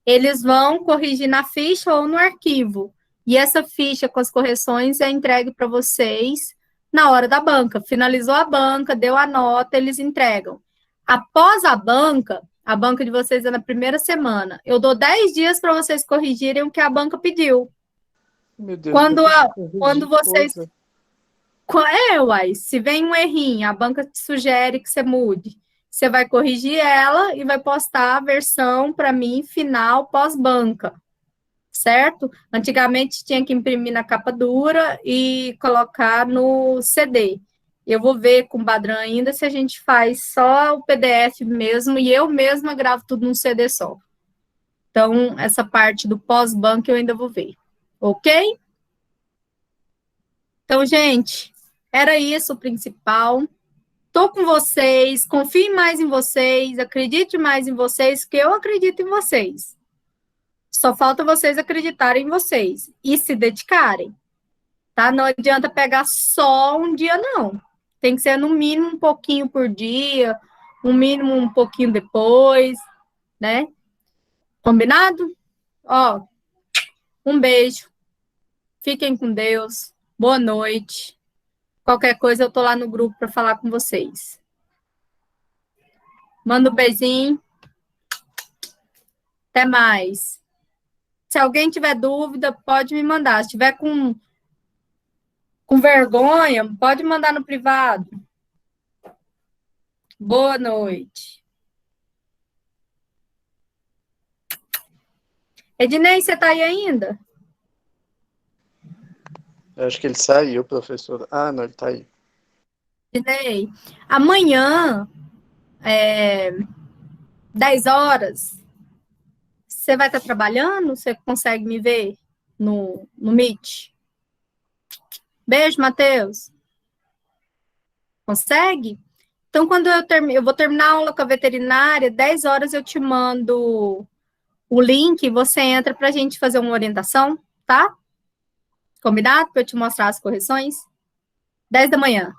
Eles vão corrigir na ficha ou no arquivo. E essa ficha com as correções é entregue para vocês na hora da banca. Finalizou a banca, deu a nota, eles entregam. Após a banca de vocês é na primeira semana. Eu dou 10 dias para vocês corrigirem o que a banca pediu. Meu Deus, Quando vocês... Uai, se vem um errinho, a banca te sugere que você mude. Você vai corrigir ela e vai postar a versão para mim final pós-banca, certo? Antigamente tinha que imprimir na capa dura e colocar no CD. Eu vou ver com o Badran ainda se a gente faz só o PDF mesmo e eu mesma gravo tudo num CD só. Então, essa parte do pós-banca eu ainda vou ver. Ok? Então, gente, era isso o principal. Estou com vocês, confie mais em vocês, acredite mais em vocês, que eu acredito em vocês. Só falta vocês acreditarem em vocês e se dedicarem, tá? Não adianta pegar só um dia, não. Tem que ser no mínimo um pouquinho por dia, um mínimo um pouquinho depois, né? Combinado? Ó, um beijo. Fiquem com Deus. Boa noite. Qualquer coisa eu tô lá no grupo para falar com vocês. Manda um beijinho. Até mais. Se alguém tiver dúvida, pode me mandar. Se tiver com vergonha, pode mandar no privado. Boa noite. Ednei, você tá aí ainda? Eu acho que ele saiu, professor. Ah, não, ele tá aí. Ednei, amanhã, 10 horas, você vai estar trabalhando? Você consegue me ver no Meet? Beijo, Matheus. Consegue? Então, quando eu vou terminar a aula com a veterinária, 10 horas eu te mando o link, você entra para a gente fazer uma orientação, tá? Combinado? Para eu te mostrar as correções? 10 da manhã.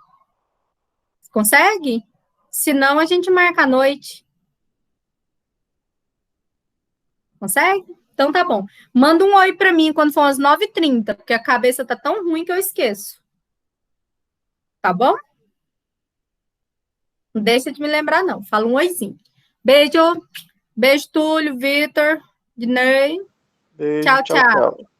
Consegue? Se não, a gente marca à noite. Consegue? Então tá bom. Manda um oi para mim quando for às 9h30, porque a cabeça tá tão ruim que eu esqueço. Tá bom? Não deixa de me lembrar, não. Fala um oizinho. Beijo. Beijo, Túlio, Vitor, Dinei. Beijo, Tchau, tchau, tchau. tchau.